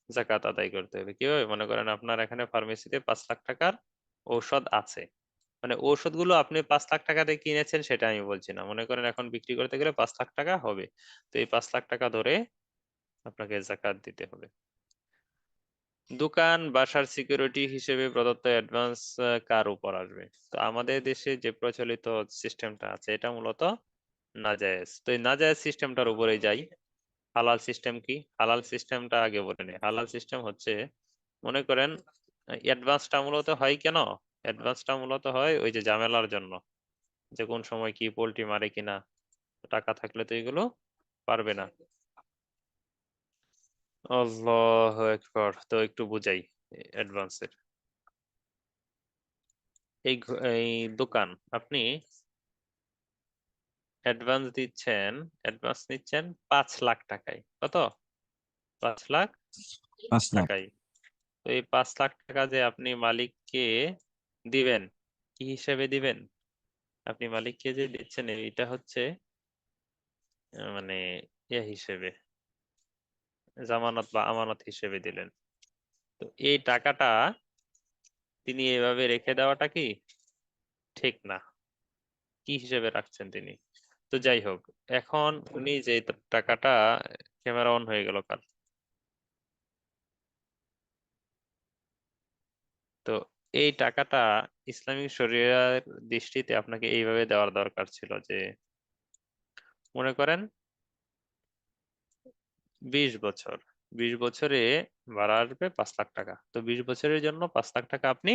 জাকাত আদায় করতে হবে। কিভাবে? মনে করেন আপনার এখানে ফার্মেসিতে 5 লাখ টাকার ঔষধ আছে, মানে ঔষধগুলো আপনি 5 লাখ টাকা দিয়ে কিনেছেন সেটা আমি বলছি না, মনে করেন এখন বিক্রি করতে গেলে 5 লাখ টাকা হবে, তো এই 5 লাখ টাকা ধরে আপনাকে জাকাত দিতে হবে। দোকান বাসার সিকিউরিটি হিসেবে প্রদত্ত অ্যাডভান্স কার উপর আসবে? তো আমাদের দেশে যে প্রচলিত সিস্টেমটা আছে এটা মূলত নাজায়েজ। তো এই নাজায়েজ সিস্টেমটার উপরে যাই। হালাল সিস্টেম কি? হালাল সিস্টেমটা আগে বলে নেই। হালাল সিস্টেম হচ্ছে, মনে করেন অ্যাডভান্সটা মূলত হয় কেন? অ্যাডভান্সটা মূলত হয় ওই যে ঝামেলার জন্য, যে কোন সময় কি পোল্ট্রি মারে কিনা, টাকা থাকলে তো এগুলো পারবে না। আল্লাহু আকবার। তো একটু বুঝাই অ্যাডভান্সের। এই দোকান আপনি অ্যাডভান্স দিচ্ছেন, অ্যাডভান্স নিচ্ছেন 5 লাখ টাকায়। কত? 5 লাখ 5 লাখ। টাকায়। তো এই 5 লাখ টাকা যে আপনি মালিককে দিবেন, কি হিসেবে দিবেন? আপনি মালিককে যে দিচ্ছেন এটা হচ্ছে মানে হিসেবে, জামানত বা আমানত হিসেবে দিলেন। তো এই টাকাটা তিনি এভাবে রেখে দেওয়াটা কি ঠিক না? কি হিসেবে রাখছেন তিনি? তো যাই হোক, এখন উনি যে টাকাটা, ক্যামেরা অন হয়ে গেল কার? তো এই টাকাটা ইসলামিক শরিয়ার দৃষ্টিতে আপনাকে এইভাবে দেওয়ার দরকার ছিল যে, মনে করেন 20 বছর, 20 বছরে ভাড়া আসবে 5 লাখ টাকা। তো 20 বছরের জন্য 5 লাখ টাকা আপনি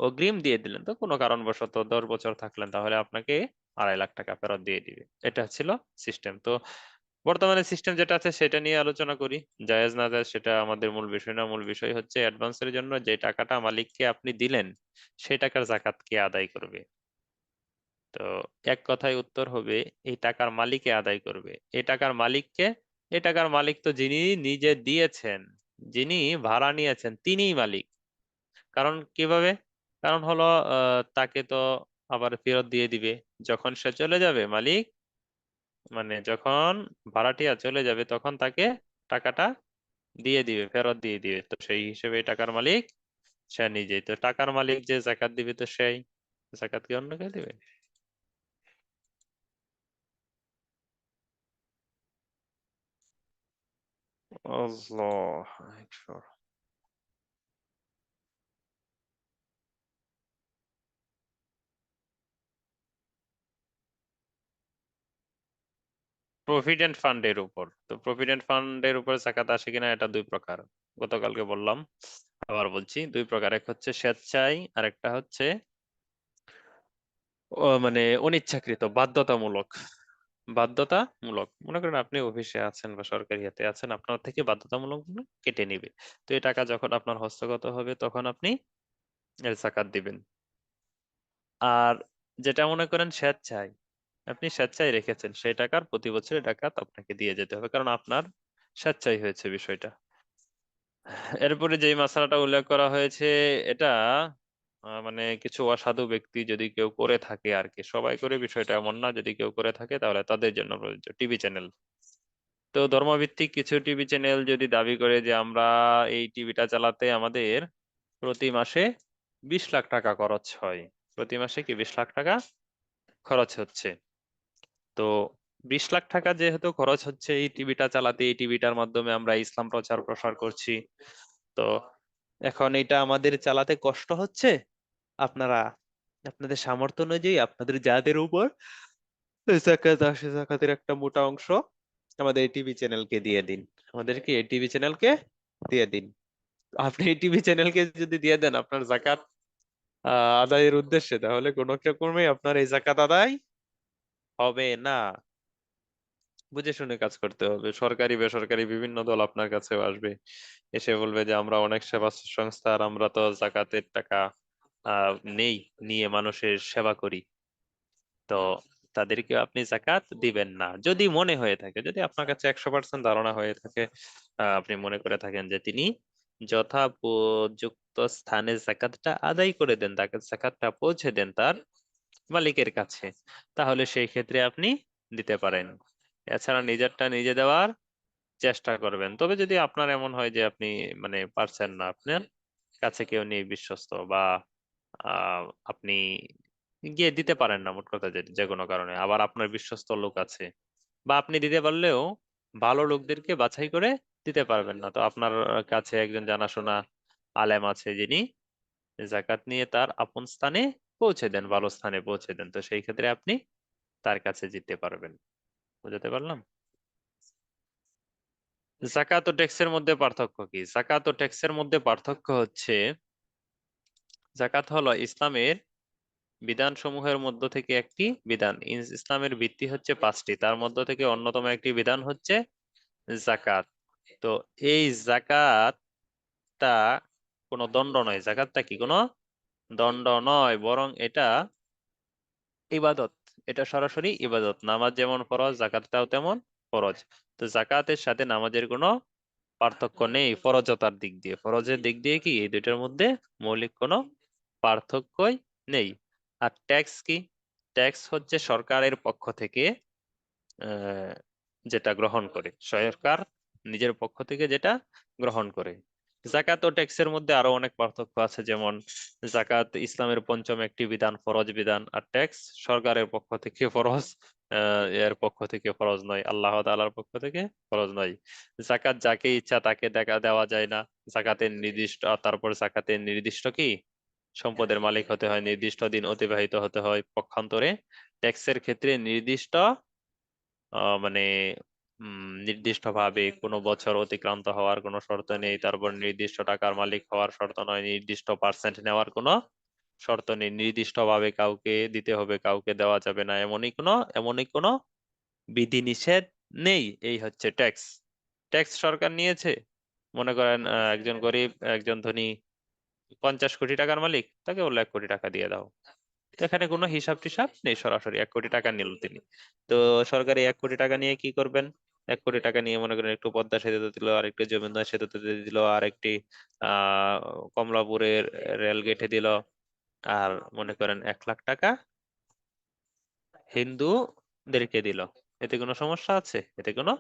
অগ্রিম দিয়ে দিলেন। তো কোনো কারণবশত 10 বছর থাকলেন, তাহলে আপনাকে 2.5 লাখ টাকা ফেরত দিয়ে দিবে। এটা ছিল সিস্টেম। তো বর্তমানে সিস্টেম যেটা আছে সেটা নিয়ে আলোচনা করি। জায়েজ না জায়েজ সেটা আমাদের মূল বিষয় না। মূল বিষয় হচ্ছে অ্যাডভান্সের জন্য যে টাকাটা মালিককে আপনি দিলেন, সেই টাকার জাকাত কে আদায় করবে? তো এক কথায় উত্তর হবে, এই টাকার মালিকে আদায় করবে। এই টাকার মালিককে? এই টাকার মালিক তো যিনি নিজে দিয়েছেন, যিনি ভাড়া নিয়েছেন, তিনিই মালিক। কারণ কিভাবে? কারণ হলো তাকে তো আবার ফেরত দিয়ে দিবে যখন সে চলে যাবে। মালিক মানে যখন ভাড়াটিয়া চলে যাবে তখন তাকে টাকাটা দিয়ে দিবে, ফেরত দিয়ে দিবে। তো সেই হিসেবে এই টাকার মালিক সে নিজেই। তো টাকার মালিক যে জাকাত দিবে, তো সেই জাকাত কি অন্য কেউ দিবে? আল্লাহ আকবার। প্রভিডেন্ট ফান্ডের উপর। তো প্রভিডেন্ট ফান্ডের উপর জাকাত আসে কিনা, এটা দুই প্রকার। গতকালকে বললাম, আবার বলছি, দুই প্রকার। এক হচ্ছে স্বেচ্ছায়, আর একটা হচ্ছে মানে অনিচ্ছাকৃত, বাধ্যতামূলক। বাধ্যতামূলক, মনে করেন আপনি অফিসে আছেন বা সরকারি হাতে আছেন, আপনার থেকে বাধ্যতামূলক ভাবে কেটে নিবে। তো এই টাকা যখন আপনার হস্তগত হবে তখন আপনি এর জাকাত দিবেন। আর যেটা মনে করেন স্বেচ্ছায়, আপনি স্বেচ্ছায় রেখেছেন, সেই টাকার প্রতি বছরের টাকা আপনাকে দিয়ে যেতে হবে, কারণ আপনার স্বেচ্ছায় হয়েছে বিষয়টা। এরপরে যেই মশলাটা উল্লেখ করা হয়েছে, এটা মানে কিছু অসাধু ব্যক্তি যদি কেউ করে থাকে আর কি, সবাই করে বিষয়টা এমন না, যদি কেউ করে থাকে তাহলে তাদের জন্য প্রযোজ্য। টিভি চ্যানেল, তো ধর্মভিত্তিক কিছু টিভি চ্যানেল যদি দাবি করে যে আমরা এই টিভিটা চালাতে আমাদের প্রতি মাসে 20 লাখ টাকা খরচ হয়, প্রতি মাসে কি 20 লাখ টাকা খরচ হচ্ছে। তো 20 লাখ টাকা যেহেতু খরচ হচ্ছে এই টিভিটা চালাতে, এই টিভিটার মাধ্যমে আমরা ইসলাম প্রচার প্রসার করছি, তো এখন এটা আমাদের চালাতে কষ্ট হচ্ছে। আপনারা আপনাদের সামর্থ্য অনুযায়ী আপনাদের যাদের উপর জাকাত আসে, জাকাতের একটা মোটা অংশ আমাদের এই টিভি চ্যানেলকে দিয়ে দিন। আমাদেরকে এই টিভি চ্যানেলকে দিয়ে দিন। আপনি এই টিভি চ্যানেলকে যদি দিয়ে দেন আপনার জাকাত আদায়ের উদ্দেশ্যে, তাহলে কোনো রকমই আপনার এই জাকাত আদায় হবে না। বুঝে শুনে কাজ করতে হবে। সরকারি বেসরকারি বিভিন্ন দল আপনার কাছেও আসবে, এসে বলবে যে আমরা অনেক সেবা সংস্থা, আর আমরা তো জাকাতের টাকা নেই, নিয়ে মানুষের সেবা করি। তো তাদেরকে আপনি জাকাত দিবেন না, যদি মনে হয়ে থাকে, যদি আপনার কাছে 100% ধারণা হয়ে থাকে, আপনি মনে করে থাকেন যে তিনি যথোপযুক্ত স্থানে জাকাতটা আদায় করে দেন, তাকে জাকাতটা পৌঁছে দেন তার মালিকের কাছে, তাহলে সেই ক্ষেত্রে আপনি দিতে পারেন। এছাড়া নিজেরটা নিজে দেওয়ার চেষ্টা করবেন। তবে যদি আপনার এমন হয় যে আপনি মানে পারছেন না, আপনার কাছে কেউ নেই বিশ্বস্ত, বা আহ আপনি গিয়ে দিতে পারেন না, মোট কথা যে যে কোনো কারণে, আবার আপনার বিশ্বস্ত লোক আছে, বা আপনি দিতে পারলেও ভালো লোকদেরকে বাছাই করে দিতে পারবেন না, তো আপনার কাছে একজন জানাশোনা আলেম আছে যিনি জাকাত নিয়ে তার আপন স্থানে পৌঁছে দেন, ভালো স্থানে পৌঁছে দেন, তো সেই ক্ষেত্রে আপনি তার কাছে যেতে পারবেন। বুঝতে পারলাম? জাকাত ও ট্যাক্সের মধ্যে পার্থক্য কি? জাকাত ও ট্যাক্সের মধ্যে পার্থক্য হচ্ছে, জাকাত হলো ইসলামের বিধানসমূহের মধ্য থেকে একটি বিধান। ইসলামের ভিত্তি হচ্ছে 5টি, তার মধ্য থেকে অন্যতম একটি বিধান হচ্ছে জাকাত। তো এই জাকাতটা কোনো দণ্ড নয়। জাকাতটা কি কোনো দণ্ড নয়, বরং এটা ইবাদত। এটা সরাসরি ইবাদত। নামাজ যেমন ফরজ, জাকাতটাও তেমন ফরজ। তো জাকাতের সাথে নামাজের কোনো পার্থক্য নেই ফরজতার দিক দিয়ে। ফরজের দিক দিয়ে কি এই দুইটার মধ্যে মৌলিক কোনো পার্থক্যই নেই। আর ট্যাক্স কি? ট্যাক্স হচ্ছে সরকারের পক্ষ থেকে আহ, যেটা গ্রহণ করে, সরকার নিজের পক্ষ থেকে যেটা গ্রহণ করে। জাকাত ও ট্যাক্সের মধ্যে আরো অনেক পার্থক্য আছে, যেমন জাকাত ইসলামের পঞ্চম একটি বিধান, ফরজ বিধান, আর ট্যাক্স সরকারের পক্ষ থেকে ফরজ, এর পক্ষ থেকে ফরজ নয়, আল্লাহ তাআলার পক্ষ থেকে ফরজ নয়। জাকাত যাকে ইচ্ছা তাকে দেওয়া যায় না। জাকাতের নির্দিষ্ট, তারপর জাকাতের নির্দিষ্ট কি সম্পদের মালিক হতে হয়, নির্দিষ্ট দিন অতিবাহিত হতে হয়। পক্ষান্তরে ট্যাক্সের ক্ষেত্রে নির্দিষ্ট মানে নির্দিষ্ট ভাবে কোনো বছর অতিক্রান্ত হওয়ার কোনো শর্ত নেই, তারপর নির্দিষ্ট টাকার মালিক হওয়ার শর্ত নয়, নির্দিষ্ট পার্সেন্ট নেওয়ার কোনো শর্ত নেই, নির্দিষ্ট ভাবে কাউকে দিতে হবে, কাউকে দেওয়া যাবে না, এমনই কোনো বিধিনিষেধ নেই। এই হচ্ছে ট্যাক্স। ট্যাক্স সরকার নিয়েছে, মনে করেন একজন গরিব, একজন ধনী 50 কোটি টাকার মালিক, তাকে বললো 1 কোটি টাকা দিয়ে দাও। তো এখানে কোনো হিসাব টিসাব নেই, সরাসরি 1 কোটি টাকা নিল তিনি। তো সরকারি 1 কোটি টাকা নিয়ে কি করবেন? 1 কোটি টাকা নিয়ে মনে করেন একটু পদ্মা সেতু দিল, আর একটু যমুনা সেতুতে দিল, আর একটি আহ কমলাপুরের রেল গেটে দিল, আর মনে করেন 1 লাখ টাকা হিন্দুদেরকে দিল। এতে কোনো সমস্যা আছে? এতে কোনো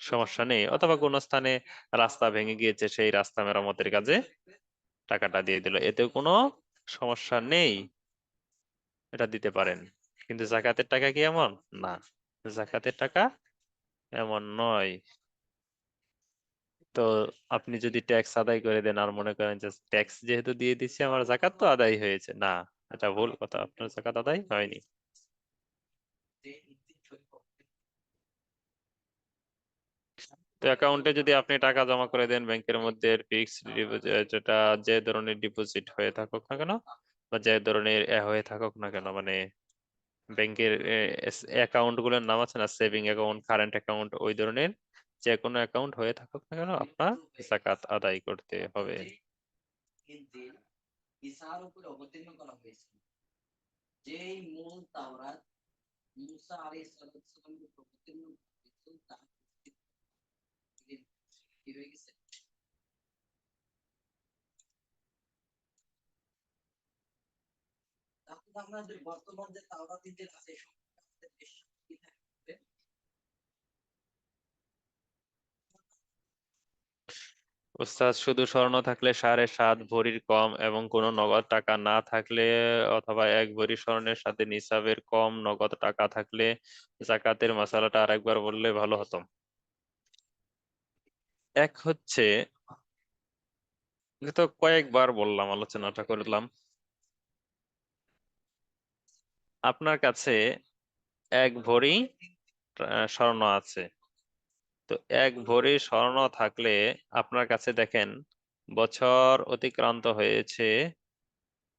সমস্যা নেই। অথবা কোনো স্থানে রাস্তা ভেঙে গিয়েছে, সেই রাস্তা মেরামতের কাজে টাকাটা দিয়ে দিল, এতেও কোনো সমস্যা নেই, এটা দিতে পারেন। কিন্তু জাকাতের টাকা কি এমন না? জাকাতের টাকা এমন নয়। তো আপনি যদি ট্যাক্স আদায় করে দেন আর মনে করেন যে ট্যাক্স যেহেতু দিয়ে দিচ্ছি আমার জাকাত তো আদায় হয়েছে, না, এটা ভুল কথা, আপনার জাকাত আদায় হয়নি। তো অ্যাকাউন্টে যদি আপনি টাকা জমা করে দেন ব্যাংকের মধ্যে, ফিক্সড যেটা যে ধরনের ডিপোজিট হয়ে থাকুক না কেন, বা যে ধরনের হয়ে থাকুক না কেন, মানে ব্যাংকের অ্যাকাউন্ট গুলোর নাম আছে না, সেভিং অ্যাকাউন্ট, কারেন্ট অ্যাকাউন্ট, ওই ধরনের যে কোনো অ্যাকাউন্ট হয়ে থাকুক না কেন, আপনার জাকাত আদায় করতে হবে। ওস্তাদ, শুধু স্বর্ণ থাকলে 7.5 ভরির কম এবং কোনো নগদ টাকা না থাকলে, অথবা 1 ভরি স্বর্ণের সাথে নিসাবের কম নগদ টাকা থাকলে জাকাতের মাসালাটা আরেকবার বললে ভালো হতো। এক হচ্ছে, এটা তো কয়েকবার বললাম, আলোচনাটা করলাম। আপনার কাছে 1 ভরি স্বর্ণ আছে। তো 1 ভরি স্বর্ণ থাকলে আপনার কাছে দেখেন বছর অতিক্রান্ত হয়েছে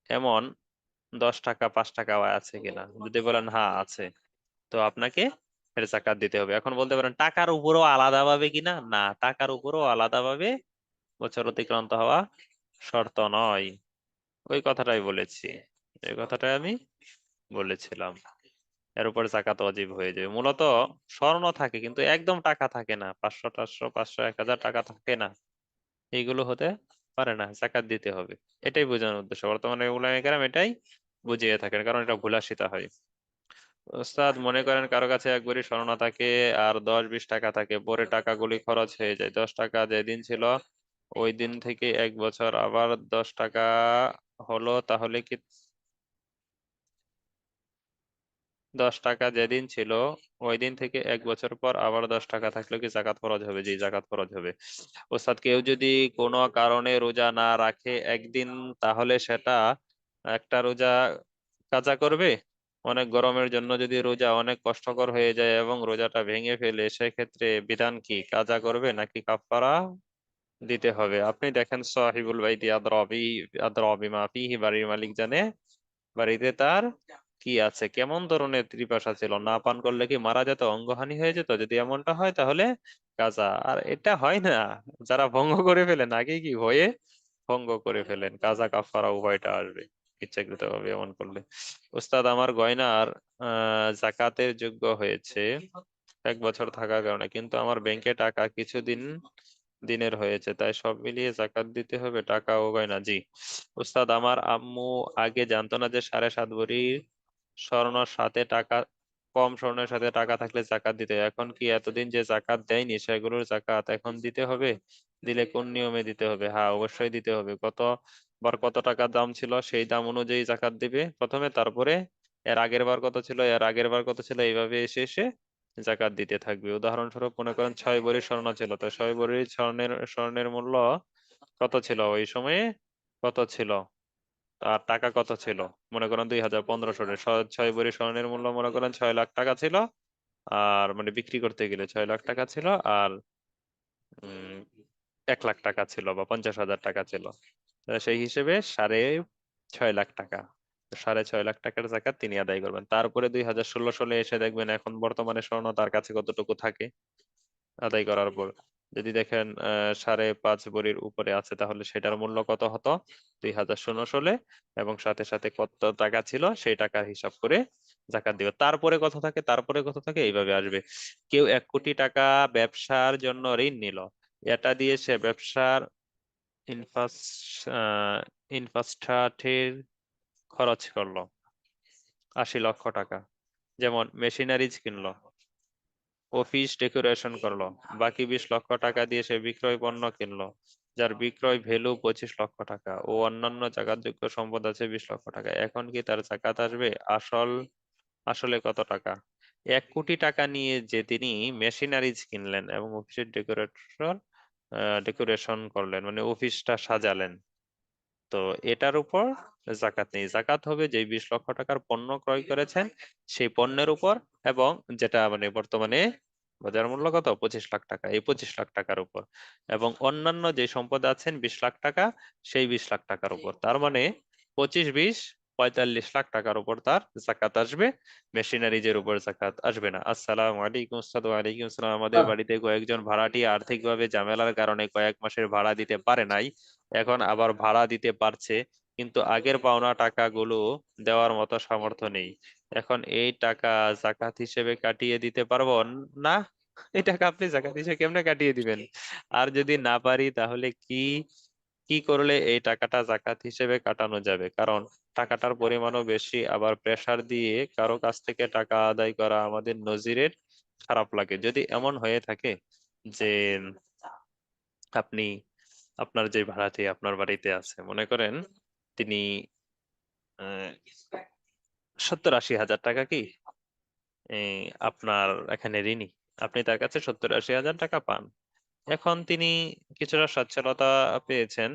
এমন 10 টাকা 5 টাকা আছে কিনা, যদি বলেন হ্যাঁ আছে, তো আপনাকে এর জাকাত দিতে হবে। এখন বলতে পারেন টাকার উপরও আলাদাভাবে কিনা, না, টাকার উপরও আলাদাভাবে বছর অতিক্রান্ত হওয়া শর্ত নয়। ওই কথাটাই বলেছি, এই কথাটাই আমি বলেছিলাম। এর উপর জাকাত ওয়াজিব হয়ে যাবে। মূলত স্বর্ণ থাকে কিন্তু একদম টাকা থাকে না, 500 টাশো 500 1000 টাকা থাকে না, এইগুলো হতে পারে না, জাকাত দিতে হবে। এটাই বোঝানোর উদ্দেশ্য, বর্তমানে উলামায়ে কেরাম এটাই বুঝিয়ে থাকেন, কারণ এটা ভুলাশিতা হয়। ওস্তাদ, মনে করেন কারো কাছে 1 ভরি স্বর্ণ থাকে আর 10-20 টাকা থাকে, পরে টাকাগুলি খরচ হয়ে যায়, 10 টাকা যেদিন ছিল ওই দিন থেকে 1 বছর আবার 10 টাকা হলো, তাহলে কি 10 টাকা যেদিন ছিল ওই দিন থেকে 1 বছর পর আবার 10 টাকা থাকলে কি জাকাত ফরজ হবে? জি, জাকাত ফরজ হবে। ওস্তাদ, কেউ যদি কোনো কারণে রোজা না রাখে একদিন, তাহলে সেটা একটা রোজা কাজা করবে? অনেক গরমের জন্য যদি রোজা অনেক কষ্টকর হয়ে যায় এবং রোজাটা ভেঙে ফেলে, সেক্ষেত্রে বিধান কি? কাজা করবে নাকি কাফারা দিতে হবে? আপনি দেখেন সাহিবুল বাইতি আদরাবি মা ফিহি, বাড়ির মালিক জানে বাড়িতে তার কি আছে। কেমন ধরনের ত্রিপাসা ছিল? না পান করলে কি মারা যেত, অঙ্গহানি হয়ে যেত? যদি এমনটা হয় তাহলে কাজা। আর এটা হয় না, যারা ভঙ্গ করে ফেলেন আগে কি হয়ে ভঙ্গ করে ফেলেন, কাজা কাফারা উভয়টা আসবে ইচ্ছাকৃত ভাবে এমন করলে। উস্তাদ, আমার গয়নার জাকাতের যোগ্য হয়েছে 1 বছর থাকার কারণে, কিন্তু আমার ব্যাংকে টাকা কিছুদিন দিনের হয়েছে, তাই সব মিলিয়ে জাকাত দিতে হবে টাকা ও গয়না? জি উস্তাদ, আমার আম্মু আগে জানতো না যে 7.5 ভরি স্বর্ণর সাথে টাকা, কম স্বর্ণের সাথে টাকা থাকলে জাকাত দিতে হয়। এখন কি এতদিন যে জাকাত দেয়নি সেগুলোর জাকাত এখন দিতে হবে? দিলে কোন নিয়মে দিতে হবে? হ্যাঁ, অবশ্যই দিতে হবে। কত টাকা দাম ছিল সেই দাম অনুযায়ী জাকাত দিবে প্রথমে, তারপরে এর আগের বার কত ছিল, এর আগের বার কত ছিল, এইভাবে এসে এসে জাকাত দিতে থাকবে। উদাহরণস্বরূপ মনে করেন 6 ভরি স্বর্ণ ছিল, তো 6 ভরি স্বর্ণের মূল্য কত ছিল ওই সময়ে, কত ছিল, আর টাকা কত ছিল? মনে করেন 2015 সালে 6 ভরি স্বর্ণের মূল্য মনে করেন 6 লাখ টাকা ছিল। আর মানে বিক্রি করতে গেলে 6 লাখ টাকা ছিল, আর 1 লাখ টাকা ছিল বা 50,000 টাকা ছিল। তাহলে সেই হিসেবে 6.5 লাখ টাকা। তো 6.5 লাখ টাকার জাকাত তিনি আদায় করবেন। তারপরে 2016 সালে এসে দেখবেন এখন বর্তমানে স্বর্ণ তার কাছে কতটুকু থাকে আদায় করার পর। যদি দেখেন 5.5 ভরির উপরে আছে, তাহলে সেটার মূল্য কত হতো 2016 সালে, এবং সাথে সাথে কত টাকা ছিল সেই টাকার হিসাব করে জাকাত দিবে। তারপরে কত থাকে এইভাবে আসবে। কেউ 1 কোটি টাকা ব্যবসার জন্য ঋণ নিল, এটা দিয়ে সে ব্যবসার ইনফ্রাস্ট্রাকচার খরচ করলো 80 লক্ষ টাকা। যেমন মেশিনারিজ কিনলো, অফিস ডেকোরেশন করলো, বাকি 20 লক্ষ টাকা দিয়ে সে বিক্রয় পণ্য কিনলো, যার বিক্রয় ভ্যালু 25 লক্ষ টাকা, ও অন্যান্য জাকাতযোগ্য সম্পদ আছে 20 লক্ষ টাকা। এখন কি তার জাকাত আসবে? আসলে কত টাকা? 1 কোটি টাকা নিয়ে যে তিনি মেশিনারিজ কিনলেন এবং অফিসের ডেকোরেশন করলেন, মানে অফিসটা সাজালেন, তো এটার উপর জাকাত নেই। জাকাত হবে যে 20 লক্ষ টাকার পণ্য ক্রয় করেছেন সেই পণ্যের উপর, এবং যেটা মানে বর্তমানে বাজার মূল্য কত, 25 লাখ টাকা, এই 25 লাখ টাকার উপর, এবং অন্যান্য যে সম্পদ আছেন 20 লাখ টাকা, সেই 20 লাখ টাকার উপর। তার মানে 25, 20, 45 লাখ টাকার উপর তার জাকাত আসবে, মেশিনারিজের উপর জাকাত আসবে না। আসসালামু আলাইকুম উস্তাদ। ওয়ালাইকুম আসসালাম। আমাদের বাড়িতে কয়েকজন ভাড়াটিয়া আর্থিকভাবে ঝামেলার কারণে কয়েক মাসের ভাড়া দিতে পারে নাই, এখন আবার ভাড়া দিতে পারছে, কিন্তু আগের পাওনা টাকাগুলো দেওয়ার মতো সামর্থ্য নেই। এখন এই টাকা জাকাত হিসেবে কাটিয়ে দিতে পারবো না? এই টাকা আপনি জাকাত হিসেবে কেমনে কাটিয়ে দিবেন? আর যদি না পারি তাহলে কি কি করলে এই টাকাটা জাকাত হিসেবে কাটানো যাবে? কারণ টাকাটার পরিমাণও বেশি, আবার প্রেসার দিয়ে কারো কাছ থেকে টাকা আদায় করা আমাদের নজিরের খারাপ লাগে। যদি এমন হয়ে থাকে যে আপনি, আপনার যে ভাড়াটি আপনার বাড়িতে আছে, মনে করেন তিনি 70-80 হাজার টাকা কি আপনার এখানে ঋণী, আপনি তার কাছে 70-80 হাজার টাকা পান। এখন তিনি কিছুটা সচ্ছলতা পেয়েছেন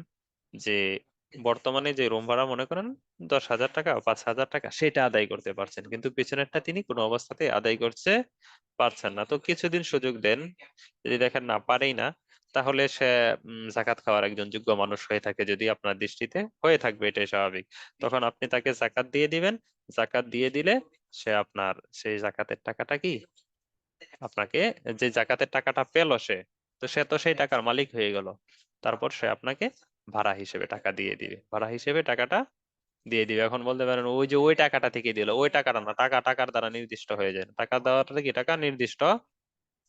যে বর্তমানে যে রুম ভাড়া মনে করেন 10,000 টাকা, 5,000 টাকা, সেটা আদায় করতে পারছেন, কিন্তু পিছনেরটা তিনি কোনো অবস্থাতে আদায় করতে পারছেন না। তো কিছুদিন সুযোগ দেন, যদি দেখেন না পারেই না, তাহলে সে জাকাত খাওয়ার একজন যোগ্য মানুষ হয়ে থাকে, যদি আপনার দৃষ্টিতে হয়ে থাকবে, এটাই স্বাভাবিক। তখন আপনি তাকে জাকাত দিয়ে দিবেন। জাকাত দিয়ে দিলে সে আপনার সেই জাকাতের টাকাটা কি আপনাকে, যে জাকাতের টাকাটা পেল সে, তো সে তো সেই টাকার মালিক হয়ে গেল। তারপর সে আপনাকে ভাড়া হিসেবে টাকা দিয়ে দিবে, ভাড়া হিসেবে টাকাটা দিয়ে দিবে। এখন বলতে পারেন ওই যে ওই টাকাটা থেকে দিল, ওই টাকাটা না, টাকা টাকার দ্বারা নির্দিষ্ট হয়ে যায় না, টাকা দেওয়াটা কি টাকা নির্দিষ্ট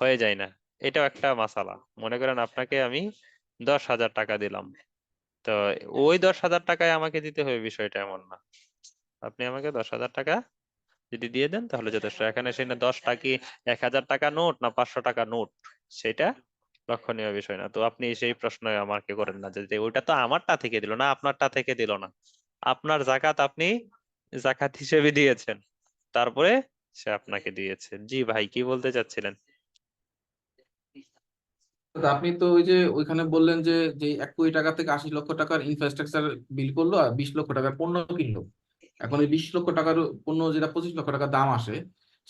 হয়ে যায় না। এটাও একটা মাসালা। মনে করেন আপনাকে আমি 10,000 টাকা দিলাম, তো ওই 10,000 টাকায় আমাকে দিতে হবে বিষয়টা এমন না। আপনি আমাকে 10,000 টাকা যদি দিয়ে দেন তাহলে যথেষ্ট। এখানে সেই না 10 টাকা 1,000 টাকা নোট না 500 টাকা নোট, সেটা লক্ষণীয় বিষয় না। তো আপনি সেই প্রশ্ন আমাকে করেন না যে ওইটা তো আমারটা থেকে দিল না, আপনারটা থেকে দিল না। আপনার জাকাত আপনি জাকাত হিসেবে দিয়েছেন, তারপরে সে আপনাকে দিয়েছে। জি ভাই, কি বলতে চাচ্ছিলেন? তো আপনি তো ওই যে ওইখানে বললেন যে যে 1 কোটি টাকা থেকে 80 লক্ষ টাকার ইনফ্রাস্ট্রাকচার বিল করলো আর 20 লক্ষ টাকার পণ্য কিনলো। এখন এই 20 লক্ষ টাকার পণ্য যেটা 25 লক্ষ টাকা দাম আসে,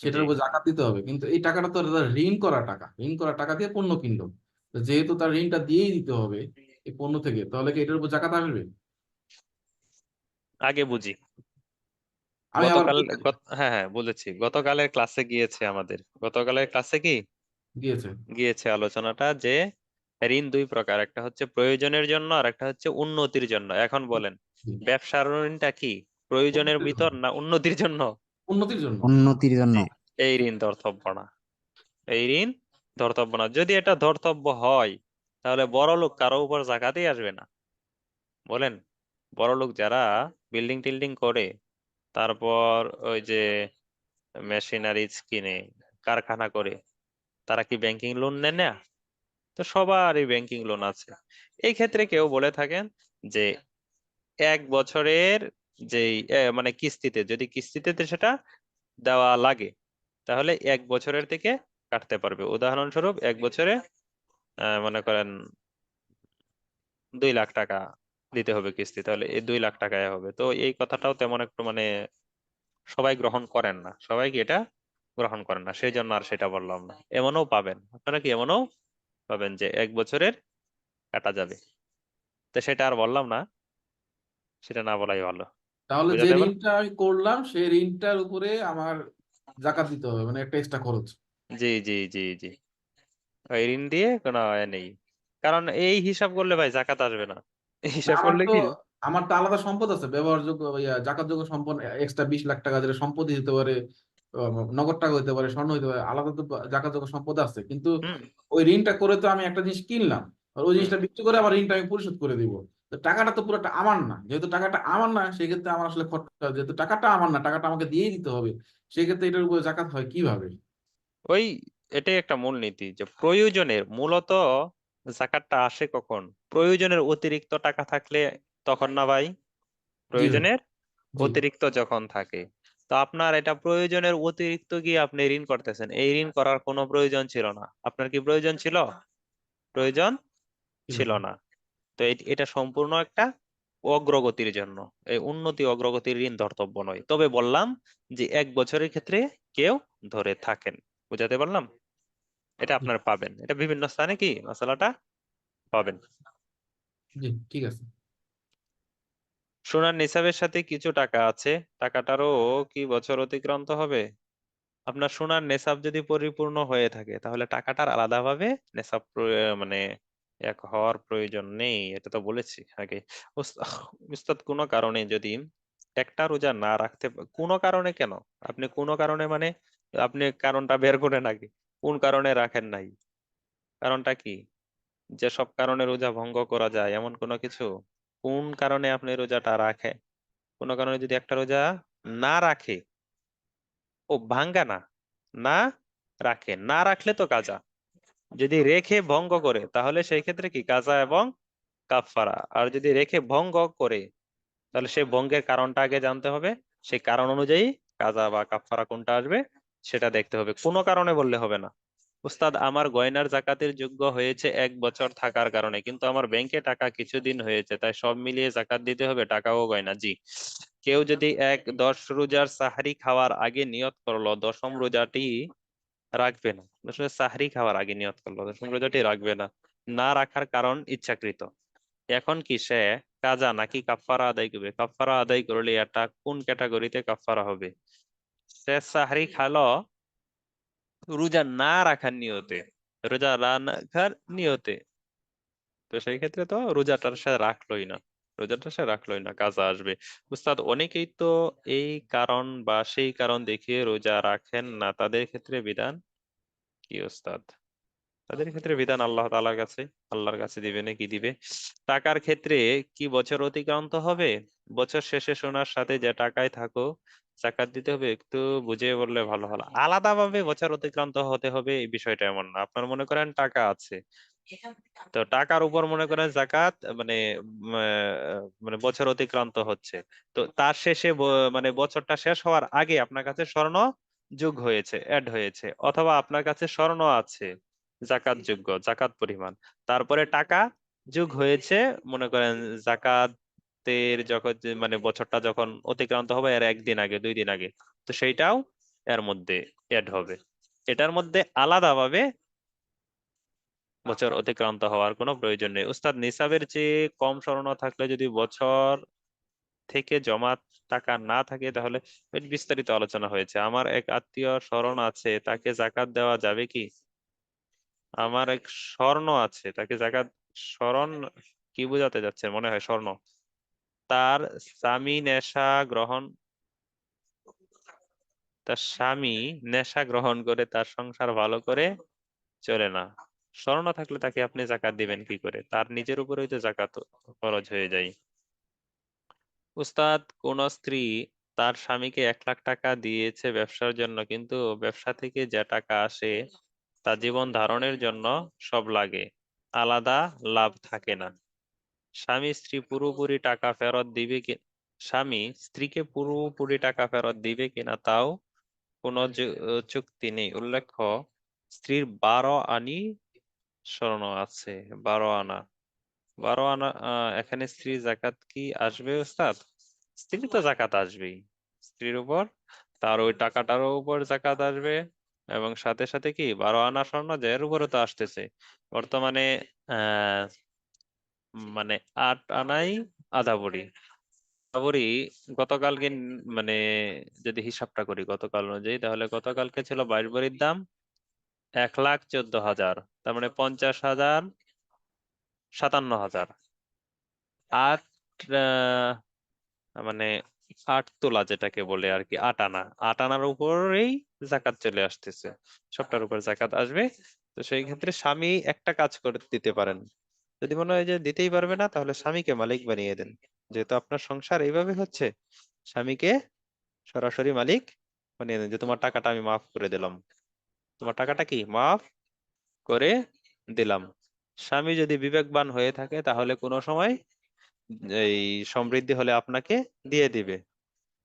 জি, সেটার উপর জাকাত দিতে হবে, কিন্তু এই টাকাটা তো তার ঋণ করা টাকা দিয়ে পণ্য কিনলো। তো যেহেতু তার ঋণটা দিয়েই দিতে হবে এই পণ্য থেকে, তাহলে কি এটার উপর জাকাত আসবে? আগে বুঝি। আমি আবার গতকাল হ্যাঁ হ্যাঁ বুঝেছি, গতকালের ক্লাসে গিয়েছে আমাদের, গতকালের ক্লাসে কি দিয়েছে। গিয়েছে আলোচনাটা যে ঋণ দুই প্রকার, একটা হচ্ছে প্রয়োজনের জন্য আর একটা হচ্ছে উন্নতির জন্য। এখন বলেন, ব্যবসার ঋণটা কি প্রয়োজনের উন্নতির ভিতর জন্য। না উন্নতির জন্য? উন্নতির জন্য। উন্নতির জন্য। জি, এই ঋণ ধর্তব্য না, এই ঋণ ধর্তব্য না। যদি এটা ধর্তব্য হয় তাহলে বড় লোক কারো উপর জাকাতই আসবে না। বলেন, বড় লোক যারা বিল্ডিং টিল্ডিং করে, তারপর ওই যে মেশিনারিজ কিনে, কারখানা করে, তারা কি ব্যাংকিং লোন নেয় না? তো সবারই ব্যাংকিং লোন আছে। এই ক্ষেত্রে কেউ বলে থাকেন যে 1 বছরের যেই মানে কিস্তিতে, যদি কিস্তিতে সেটা দেওয়া লাগে তাহলে 1 বছরের থেকে কাটতে পারবে। উদাহরণস্বরূপ 1 বছরে মনে করেন 2 লাখ টাকা দিতে হবে কিস্তি, তাহলে এই 2 লাখ টাকায় হবে। তো এই কথাটাও তেমন একটু মানে সবাই গ্রহণ করেন না, সবাই কি এটা গ্রহণ করেন না, সেই জন্য আর সেটা বললাম না। এমনও পাবেন, আপনারা কি এমনও পাবেন যে 1 বছরের কাটা যাবে, তো সেটা আর বললাম না, সেটা না বলাই ভালো। তাহলে যে বুঝাতে পার ঋণটা আমি করলাম সেই ঋণটার উপরে আমার জাকাত দিতে হবে, মানে একটা এক্সট্রা খরচ। জি জি জি জি, ওই ঋণ দিয়ে কোনো নেই, কারণ এই হিসাব করলে ভাই জাকাত আসবে না। এই না, হিসাব করলে কি আমার তো আলাদা সম্পদ আছে, ব্যবহারযোগ্য জাকাতযোগ্য সম্পদ, এক্সট্রা 20 লাখ টাকা, যেটা সম্পত্তি হতে পারে, নগদ টাকা হতে পারে, স্বর্ণ হতে পারে, আলাদা তো জাকাতযোগ্য সম্পদ আছে। কিন্তু হুম ওই ঋণটা করে তো আমি একটা জিনিস কিনলাম, আর ওই হুম জিনিসটা বিক্রি করে আবার ঋণটা আমি পরিশোধ করে দিব। তো টাকাটা তো পুরোটা আমার না, যেহেতু টাকাটা আমার না, সেক্ষেত্রে আমার আসলে খরচা, যেহেতু টাকাটা আমার না, টাকাটা আমাকে দিয়েই দিতে হবে, সেক্ষেত্রে এটার উপরে জাকাত হয় কিভাবে? ওই এটাই একটা মূলনীতি যে প্রয়োজনের মূলত জাকাতটা আসে কখন? প্রয়োজনের অতিরিক্ত টাকা থাকলে তখন না ভাই? জি ভাই। প্রয়োজনের জি। অতিরিক্ত যখন থাকে, তো আপনার এটা প্রয়োজনের অতিরিক্ত গিয়ে আপনি ঋণ করতেছেন, এই ঋণ করার কোনো প্রয়োজন ছিল না। আপনার কি প্রয়োজন ছিল? প্রয়োজন ছিল ছিল না। না। তো এটা সম্পূর্ণ একটা অগ্রগতির জন্য, এই উন্নতি অগ্রগতির ঋণ ধর্তব্য নয়। তবে বললাম যে 1 বছরের ক্ষেত্রে কেউ ধরে থাকেন। বুঝাতে পারলাম? এটা জি। আপনার পাবেন, এটা বিভিন্ন স্থানে কি মশলাটা পাবেন। জি, ঠিক আছে। সোনার নিসাবের সাথে কিছু টাকা আছে, টাকাটারও কি বছর অতিক্রান্ত হবে? আপনার সোনার নেশাব যদি পরিপূর্ণ হয়ে থাকে তাহলে টাকাটার আলাদাভাবে নেশাব মানে এক হওয়ার প্রয়োজন নেই, এটা তো বলেছি আগে। উস্তাদ কোনো কারণে যদি একটা রোজা না রাখতে কোনো কারণে কেন, আপনি কোনো কারণে মানে আপনি কারণটা বের করে নাকি কোন কারণে রাখেন নাই, কারণটা কি? যে সব কারণে রোজা ভঙ্গ করা যায় এমন কোনো কিছু? কোন কারণে আপনি রোজাটা রাখে? কোনো কারণে যদি একটা রোজা না রাখে, ও ভাঙ্গা না, না রাখে, না রাখলে তো কাজা, যদি রেখে ভঙ্গ করে তাহলে সেই ক্ষেত্রে কি কাজা এবং কাফফারা। আর যদি রেখে ভঙ্গ করে তাহলে সেই ভঙ্গের কারণটা আগে জানতে হবে, সেই কারণ অনুযায়ী কাজা বা কাফফারা কোনটা আসবে সেটা দেখতে হবে, কোনো কারণে বললে হবে না। উস্তাদ আমার গয়নার জাকাতের যোগ্য হয়েছে 1 বছর থাকার কারণে, কিন্তু আমার ব্যাংকে টাকা কিছুদিন হয়েছে, তাই সব মিলিয়ে জাকাত দিতে হবে টাকা ও গয়না? জি। কেউ যদি 10 রোজার সাহরি খাওয়ার আগে নিয়ত করলো 10ম রোজাটি রাখবে না, আসলে সাহরি খাওয়ার আগে নিয়ত করলো 10ম রোজাটি রাখবে না, না রাখার কারণ ইচ্ছাকৃত, এখন কি সে কাজা নাকি কাফফারা আদায় করবে? কাফফারা আদায় করলে এটা কোন ক্যাটাগরিতে কাফফারা হবে? সে সাহরি খালো রোজা না রাখার নিয়তে, রোজা না রাখার নিয়তে, তো সেই ক্ষেত্রে তো রোজাটার সে রাখলোই না, রোজাটা সে রাখলোই না, কাজা আসবে। উস্তাদ অনেকেই তো এই কারণ বা সেই কারণ দেখিয়ে রোজা রাখেন না, তাদের ক্ষেত্রে বিধান কি উস্তাদ? তাদের ক্ষেত্রে বিধান আল্লাহ তাআলার কাছে, আল্লাহর কাছে দিবে না কি দিবে। টাকার ক্ষেত্রে কি বছর অতিক্রান্ত হবে? বছর শেষে সোনার সাথে যে টাকায় থাকো জাকাত দিতে হবে, একটু বুঝিয়ে বললে ভালো হলো। আলাদাভাবে বছর অতিক্রান্ত হতে হবে এই বিষয়টা এমন না। আপনার মনে করেন টাকা আছে, তো টাকার উপর মনে করেন জাকাত মানে মানে বছর অতিক্রান্ত হচ্ছে, তো তার শেষে মানে বছরটা শেষ হওয়ার আগে আপনার কাছে স্বর্ণ যোগ হয়েছে, অ্যাড হয়েছে, অথবা আপনার কাছে স্বর্ণ আছে জাকাত যোগ্য, জাকাত পরিমাণ, তারপরে টাকা যোগ হয়েছে, মনে করেন জাকাতের যখন মানে বছরটা যখন অতিক্রান্ত হবে এর একদিন আগে 2 দিন আগে, তো সেইটাও এর মধ্যে অ্যাড হবে। এটার মধ্যে আলাদাভাবে বছর অতিক্রান্ত হওয়ার কোনো প্রয়োজন নেই। উস্তাদ, নিসাবের চেয়ে কম স্বর্ণ থাকলে যদি বছর থেকে জমা টাকা না থাকে তাহলে এর বিস্তারিত আলোচনা হয়েছে। আমার এক আত্মীয় স্মরণ আছে, তাকে জাকাত দেওয়া যাবে কি? আমার এক স্বর্ণ আছে, তাকে জাকাত, স্মরণ কি বোঝাতে যাচ্ছে? মনে হয় স্বর্ণ। তার স্বামী নেশা গ্রহণ তার স্বামী নেশা গ্রহণ করে তার সংসার ভালো করে চলে না, স্বর্ণ থাকলে তাকে আপনি জাকাত দিবেন কি করে? তার নিজের উপরেই তো জাকাত খরচ হয়ে যায়। উস্তাদ, কোন স্ত্রী তার স্বামীকে 1 লাখ টাকা দিয়েছে ব্যবসার জন্য, কিন্তু ব্যবসা থেকে যে টাকা আসে তা জীবন ধারণের জন্য সব লাগে, আলাদা লাভ থাকে না। স্বামী স্ত্রী পুরোপুরি টাকা ফেরত দিবে কি স্বামী স্ত্রীকে পুরোপুরি টাকা ফেরত দিবে কিনা তাও কোনো চুক্তি নেই। উল্লেখ্য, স্ত্রীর 12 আনি স্বর্ণ আছে। 12 আনা, 12 আনা, এখানে স্ত্রীর জাকাত কি আসবে ওস্তাদ? স্ত্রী তো জাকাত আসবেই, স্ত্রীর উপর তার ওই টাকাটারও উপর জাকাত আসবে, এবং সাথে সাথে কি 12 আনা স্বর্ণ যে এর উপরে তো আসতেছে বর্তমানে, আহ মানে 8 আনাই আধা ভরি। আধা ভরি গতকালকে মানে যদি হিসাবটা করি গতকাল অনুযায়ী, তাহলে গতকালকে ছিল 22 ভরির দাম 1,14,000, তার মানে 50,000, 57,000, আট মানে 8 তোলা যেটাকে বলে আর কি, 8 আনা, 8 আনার উপরেই জাকাত চলে আসতেছে, সবটার উপর জাকাত আসবে। তো সেই ক্ষেত্রে স্বামী একটা কাজ করে দিতে পারেন, যদি মনে হয় যে দিতেই পারবে না তাহলে স্বামীকে মালিক বানিয়ে দেন। যেহেতু আপনার সংসার এইভাবে হচ্ছে, স্বামীকে সরাসরি মালিক বানিয়ে দেন, যে তোমার টাকাটা আমি মাফ করে দিলাম, তোমার টাকাটা কি মাফ করে দিলাম। স্বামী যদি বিবেকবান হয়ে থাকে তাহলে কোনো সময় এই সমৃদ্ধি হলে আপনাকে দিয়ে দিবে,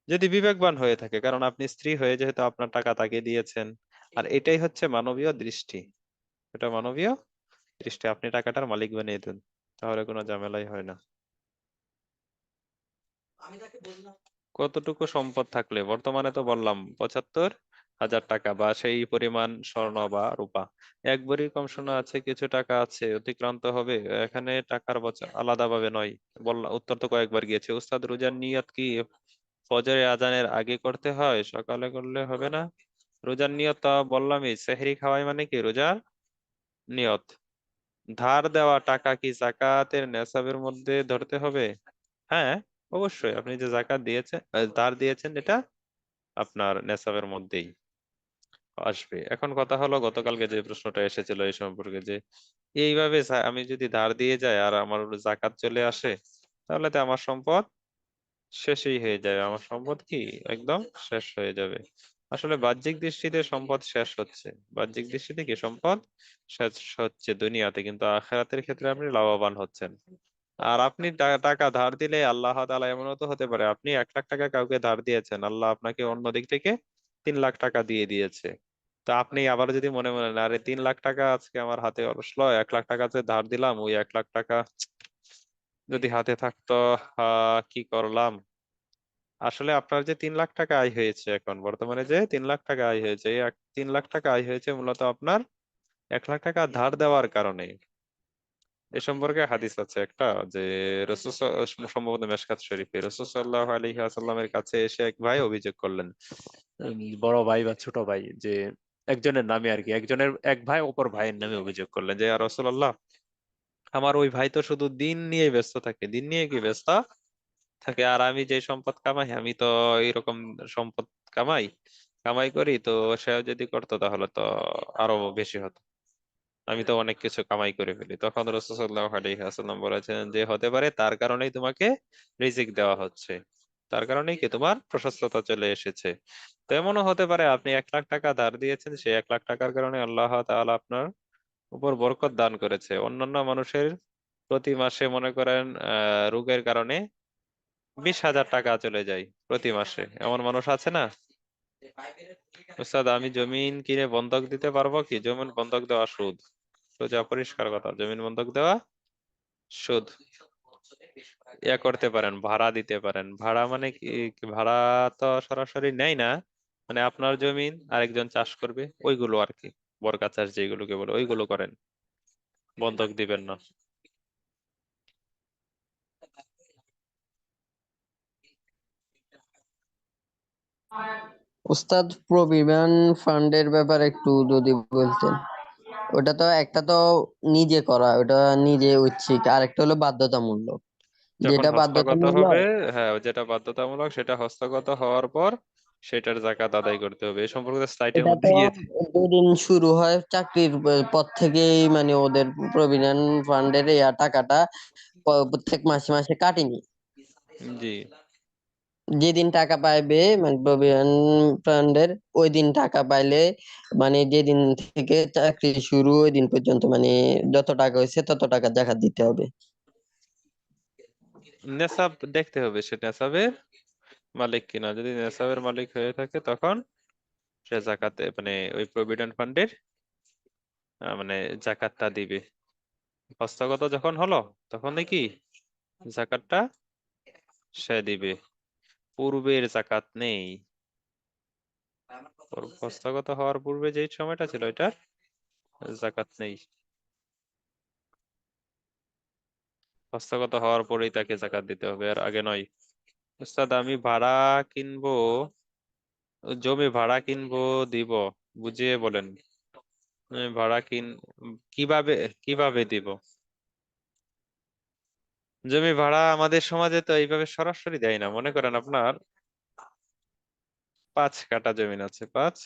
যদি বিবেকবান হয়ে থাকে, কারণ আপনি স্ত্রী হয়ে যেহেতু আপনার টাকা তাকে দিয়েছেন। আর এটাই হচ্ছে মানবীয় দৃষ্টি, এটা মানবীয় দৃষ্টি, আপনি টাকাটার মালিক বানিয়ে দেন, তাহলে কোনো ঝামেলাই হয় না। কতটুকু সম্পদ থাকলে? বর্তমানে তো বললাম 75,000 টাকা বা সেই পরিমাণ স্বর্ণ বা রূপা। 1 ভরি কম সোনা আছে, কিছু টাকা আছে, অতিক্রান্ত হবে, এখানে টাকার বছর আলাদাভাবে নয়। বললাম, উত্তর তো কয়েকবার গিয়েছে। উস্তাদ, রোজার নিয়ত কি ফজরের আজানের আগে করতে হয়, সকালে করলে হবে না? রোজার নিয়ত তো বললামই, সেহরি খাওয়াই মানে কি রোজার নিয়ত। ধার দেওয়া টাকা কি জাকাতের নেসাবের মধ্যে ধরতে হবে? হ্যাঁ, অবশ্যই, আপনি যে জাকাত দিয়েছেন, ধার দিয়েছেন, এটা আপনার নেসাবের মধ্যেই আসবে। এখন কথা হলো, গতকালকে যে প্রশ্নটা এসেছিল এই সম্পর্কে, যে এইভাবে আমি যদি ধার দিয়ে যাই আর আমার জাকাত চলে আসে, তাহলে তো আমার সম্পদ শেষই হয়ে যাবে, আমার সম্পদ কি একদম শেষ হয়ে যাবে। আসলে বাহ্যিক দৃষ্টিতে সম্পদ শেষ হচ্ছে, বাহ্যিক দৃষ্টিতে কি সম্পদ শেষ হচ্ছে দুনিয়াতে, কিন্তু আখিরাতের ক্ষেত্রে আপনি লাভবান হচ্ছেন। আর আপনি টাকা ধার দিলে আল্লাহ তাআলা এমনও তো হতে পারে, আপনি 1 লাখ টাকা কাউকে ধার দিয়েছেন, আল্লাহ আপনাকে অন্য দিক থেকে 3 লাখ টাকা দিয়ে দিয়েছে। তো আপনি আবার যদি মনে মনে আরে 3 লাখ টাকা আজকে আমার হাতে আসলো, 1 লাখ টাকা যে ধার দিলাম, ওই 1 লাখ টাকা যদি হাতে থাকতো, কি করলাম। আসলে আপনার যে 3 লাখ টাকা আয় হয়েছে, এখন বর্তমানে যে 3 লাখ টাকা আয় হয়েছে, এই 3 লাখ টাকা আয় হয়েছে মূলত আপনার 1 লাখ টাকা ধার দেওয়ার কারণে। এ সম্পর্কে হাদিস আছে একটা, যে রসুল সম্ভবত মেশকাত শরীফে রাসূল সাল্লাল্লাহু আলাইহি ওয়াসাল্লামের কাছে এসে এক ভাই অভিযোগ করলেন, বড় ভাই বা ছোট ভাই, যে একজনের নামে আর কি, একজনের এক ভাই অপর ভাইয়ের নামে অভিযোগ করলেন যে, ইয়া রাসূলুল্লাহ, আমার ওই ভাই তো শুধু দিন নিয়ে ব্যস্ত থাকে, দিন নিয়ে কি ব্যস্ত থাকে, আর আমি যে সম্পদ কামাই, আমি তো এইরকম সম্পদ কামাই কামাই করি, তো সেও যদি করতো তাহলে তো আরো বেশি হতো, আমি তো অনেক কিছু কামাই করে ফেলি। তখন রাসূল সাল্লাল্লাহু আলাইহি ওয়াসাল্লাম বলেছেন যে, হতে পারে তার কারণেই তোমাকে রিজিক দেওয়া হচ্ছে, তার কারণেই কি তোমার প্রশস্ততা চলে এসেছে। তো এমনও হতে পারে আপনি 1 লাখ টাকা ধার দিয়েছেন, সেই 1 লাখ টাকার কারণে আল্লাহ তাআলা আপনার উপর বরকত দান করেছে। অন্যান্য মানুষের প্রতি মাসে মনে করেন রোগের কারণে 20,000 টাকা চলে যায় প্রতি মাসে, এমন মানুষ আছে না? উস্তাদ আমি জমিন কিনে বন্ধক দিতে পারবো কি? জমিন বন্ধক দেওয়া সুদ, সোজা পরিষ্কার কথা, জমিন বন্ধক দেওয়া সুদ। ইয়া করতে পারেন, ভাড়া দিতে পারেন। ভাড়া মানে কি? ভাড়া তো সরাসরি নেয় না, মানে আপনার জমিন আরেকজন চাষ করবে ওইগুলো আর কি, বর্গা চাষ যেগুলোকে বলে ওইগুলো করেন, বন্ধক দিবেন না। উস্তাদ প্রভিডেন্ট ফান্ডের ব্যাপারে একটু যদি বলতেন। ওটা তো একটা তো নিজে করা, ওটা নিজে ঐচ্ছিক, আর একটা হলো বাধ্যতামূলক। যখন যেটা হস্তগত হবে, বাধ্যতামূলক হ্যাঁ যেটা বাধ্যতামূলক সেটা হস্তগত হওয়ার পর সেটার জাকাত আদায় করতে হবে। এই সম্পর্কে স্লাইডের এটা মধ্যে তো গিয়েছে। যেদিন শুরু হয় চাকরির পর থেকেই, মানে ওদের প্রভিডেন্ট ফান্ডের টাকাটা প্রত্যেক মাসে মাসে কাটেনি। জি। যেদিন টাকা পাইবে মানে প্রভিডেন্ট ফান্ডের, ওই দিন টাকা পাইলে, মানে যেদিন থেকে চাকরি শুরু ওই দিন পর্যন্ত, মানে যত টাকা হয়েছে তত টাকা জাকাত দিতে হবে। নেশাব দেখতে হবে সে নেশাবের মালিক কিনা। যদি নেশাবের মালিক হয়ে থাকে তখন সে জাকাতে মানে ওই প্রভিডেন্ট ফান্ডের মানে জাকাতটা দিবে। হস্তগত যখন হলো তখন কি জাকাতটা সে দিবে, পূর্বের জাকাত নেই। হস্তগত হওয়ার পূর্বে যে সময়টা ছিল এটার জাকাত নেই, হস্তগত হওয়ার পরেই তাকে জাকাত দিতে হবে, আর আগে নয়। উস্তাদ আমি ভাড়া কিনবো, জমি ভাড়া কিনবো, দিব, বুঝিয়ে বলেন। আমি ভাড়া কিভাবে কিভাবে দিব? জমি ভাড়া আমাদের সমাজে তো এইভাবে সরাসরি দেয় না। মনে করেন আপনার 5 কাঠা জমিন আছে, 5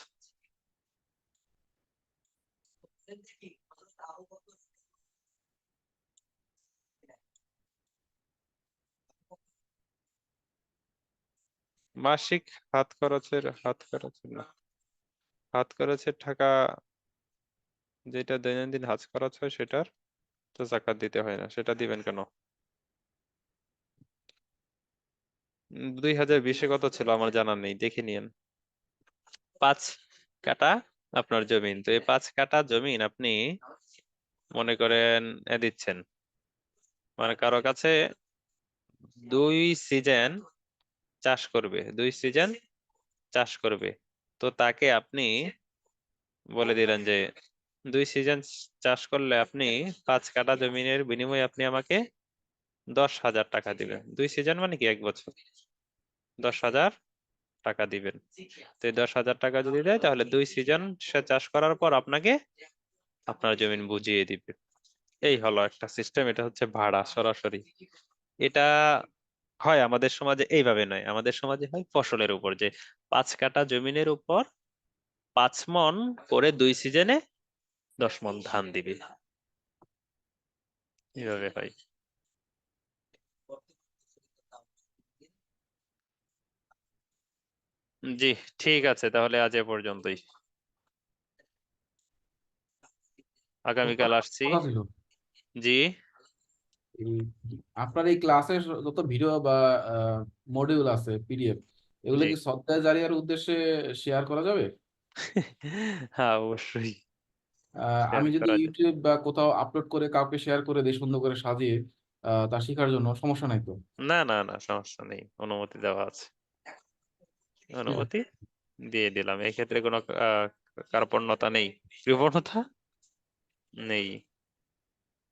মাসিক হাত খরচের টাকা, যেটা দৈনন্দিন হাত খরচ হয় সেটার তো জাকাত দিতে হয় না, সেটা দিবেন কেন? 2020-এ কত ছিল আমার জানা নেই, দেখে নিয়েন। 5 কাঠা আপনার জমিন, তো এই 5 কাঠা জমিন আপনি মনে করেন দিচ্ছেন, মানে কারো কাছে 2 সিজন চাষ করবে, 2 সিজন চাষ করবে, তো তাকে আপনি বলে দিলেন যে 2 সিজন চাষ করলে আপনি 5 কাঠা জমিনের বিনিময়ে আপনি আমাকে 10,000 টাকা দিবেন। 2 সিজন মানে কি 1 বছর, 10,000 টাকা দিবেন। তো এই 10,000 টাকা যদি দেয় তাহলে 2 সিজন সে চাষ করার পর আপনাকে আপনার জমিন বুঝিয়ে দিবে। এই হলো একটা সিস্টেম, এটা হচ্ছে ভাড়া সরাসরি। এটা হয় আমাদের সমাজে এইভাবে নয়, আমাদের সমাজে হয় ফসলের উপর, যে 5 কাঠা জমিনের উপর 5 মণ করে 2 সিজনে 10 মণ ধান দিবে, এইভাবে হয়। জি, ঠিক আছে তাহলে আজ এ পর্যন্তই, আগামীকাল আসছি। কথা ছিল জি। এই আপনার এই ক্লাসের যত ভিডিও বা মডিউল আছে পিডিএফ, এগুলো জি। কি সফটওয়্যার জারিয়ার উদ্দেশ্যে শেয়ার করা যাবে? হ্যাঁ অবশ্যই শেয়ার আমি যদি করা যায়। ইউটিউব বা কোথাও আপলোড করে কাউকে শেয়ার করে দিই সুন্দর করে সাজিয়ে, তা শেখার জন্য সমস্যা নাই তো? না না না, সমস্যা নেই, অনুমতি দেওয়া আছে, ঠিক আছে। অনুমতি দিয়ে দিলাম। এক্ষেত্রে কোনো কার্পণ্যতা নেই, কৃপণতা নেই।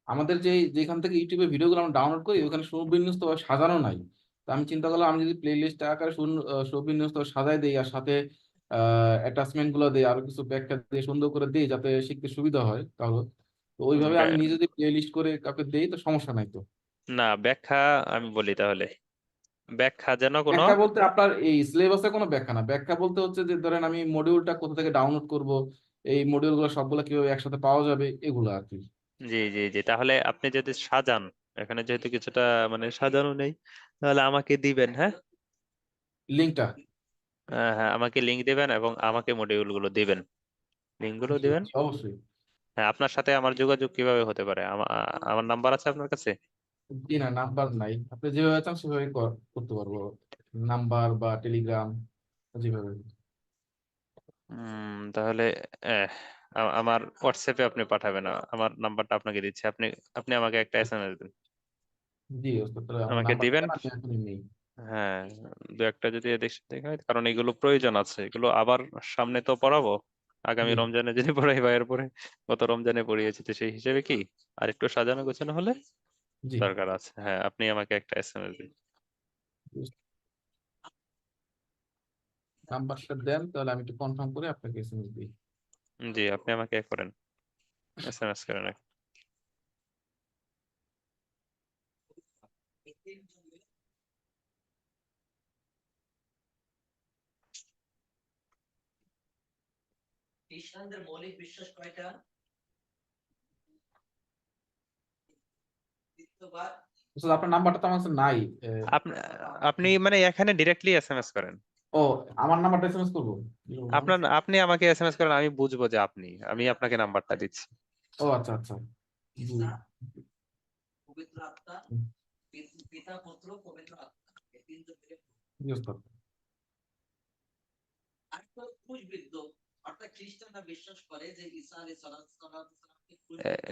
আমাদের যেখান থেকে ইউটিউবে ভিডিওগুলো আমরা ডাউনলোড করি ওখানে সুবিন্যস্ত সাজানো নাই। তো আমি চিন্তা করলাম আমি যদি প্লে লিস্ট আকারে সুবিন্যস্ত সাজাই দিই, আর সাথে অ্যাটাচমেন্ট গুলো দিই, আরো কিছু ব্যাখ্যা দিয়ে সুন্দর করে দিই যাতে শিখতে সুবিধা হয়, তাহলে তো ওইভাবে আমি নিজে যদি প্লে লিস্ট করে কাউকে দেই তো সমস্যা নাই তো? না ব্যাখ্যা, আমি বলি তাহলে, ব্যাখ্যা যেন কোনো, ব্যাখ্যা বলতে আপনার এই সিলেবাসে কোনো ব্যাখ্যা না, ব্যাখ্যা বলতে হচ্ছে যে ধরেন আমি মডিউলটা কোথা থেকে ডাউনলোড করব, এই মডিউলগুলো সবগুলো কিভাবে একসাথে পাওয়া যাবে, এগুলো আর কি। জি জি জি, তাহলে আপনি যদি সাজান, এখানে যেহেতু কিছুটা মানে সাজানো নেই, তাহলে আমাকে দিবেন, হ্যাঁ। লিঙ্কটা? হ্যাঁ আমাকে লিংক দিবেন এবং আমাকে মডিউল গুলো দিবেন, লিঙ্ক গুলো জি দিবেন। জি, অবশ্যই। হ্যাঁ, আপনার সাথে আমার যোগাযোগ কিভাবে হতে পারে? আমার নাম্বার আছে আপনার কাছে? জি না, নাম্বার নাই, আপনি যেভাবে চান সেভাবে করতে পারবো, নাম্বার বা টেলিগ্রাম, যেভাবে। তাহলে আহ, আমার হোয়াটসঅ্যাপে আপনি পাঠাবেন, আমার নাম্বারটা আপনাকে দিচ্ছি, আপনি আপনি আমাকে একটা এসএমএস দিন। জি ওস্তাদ, তাহলে আমার আমাকে নাম্বারটা দিবেন। দেন, আমি এখনই নেই। হ্যাঁ, দু একটা যদি এদিক সেদিক হয়, কারণ এগুলো প্রয়োজন আছে, এগুলো আবার সামনে তো পড়াবো, আগামী জি রমজানে যদি পড়াই বা এরপরে গত রমজানে পড়িয়েছি, তো সেই হিসেবে কি আর একটু সাজানো গোছানো হলে জি দরকার আছে। হ্যাঁ, আপনি আমাকে একটা এসএমএস দিন। নাম্বারটা দেন, তাহলে আমি একটু কনফার্ম করে আপনাকে এসএমএস দিই। জি, আপনি আমাকে করেন, এসএমএস করেন। ওস্তাদ, আপনার নাম্বারটা তো আমার কাছে নাই। আপনি আপনি মানে এখানে ডিরেক্টলি এসএমএস করেন। ও, আমার নাম্বারটা এসএমএস করবো? আপনি আমাকে এসএমএস করেন, আমি বুঝবো যে আমি আপনাকে নাম্বারটা দিচ্ছি। ও আচ্ছা আচ্ছা। জি জি ওস্তাদ।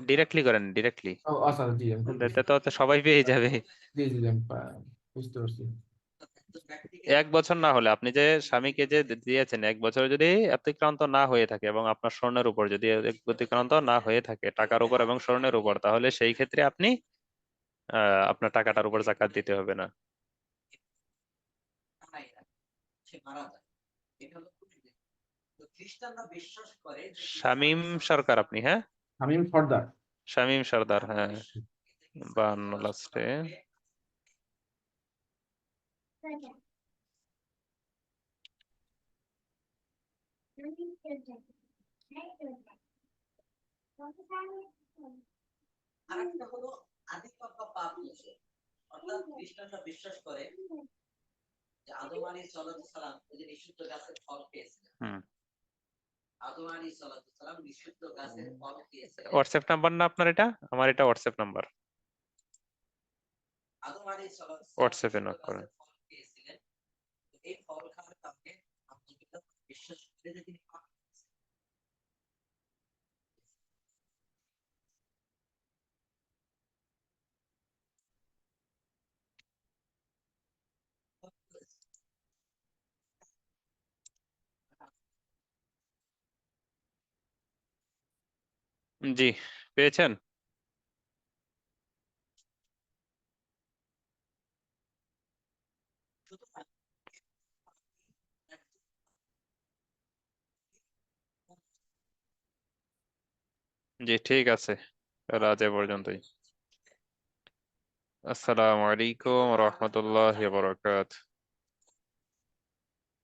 ডিরেক্টলি করেন, ডিরেক্টলি। ও আচ্ছা, জি আমি করতেছি। তো তো সবাই পেয়ে যাবে। জি জি জি, আমি বুঝতে পারছি। 1 বছর না হলে, আপনি যে স্বামীকে যে দিয়েছেন, 1 বছর যদি অতিক্রান্ত না হয়ে থাকে এবং আপনার স্বর্ণের উপর যদি অতিক্রান্ত না হয়ে থাকে, টাকার উপর এবং স্বর্ণের উপর, তাহলে সেই ক্ষেত্রে আপনি আপনার টাকাটার উপর জাকাত দিতে হবে না। শামীম সরকার আপনি? হ্যাঁ, শামীম সর্দার। শামীম সর্দার, হ্যাঁ, 52 লাস্টে। হুম, হোয়াটসঅ্যাপ নাম্বার না আপনার এটা? আমার এটা হোয়াটসঅ্যাপ নাম্বার, হোয়াটসঅ্যাপে নক করেন। জি, পেয়েছেন? জি, ঠিক আছে, তাহলে আজ এ পর্যন্তই। আসসালামু আলাইকুম রহমতুল্লাহ বারাকাতুহু।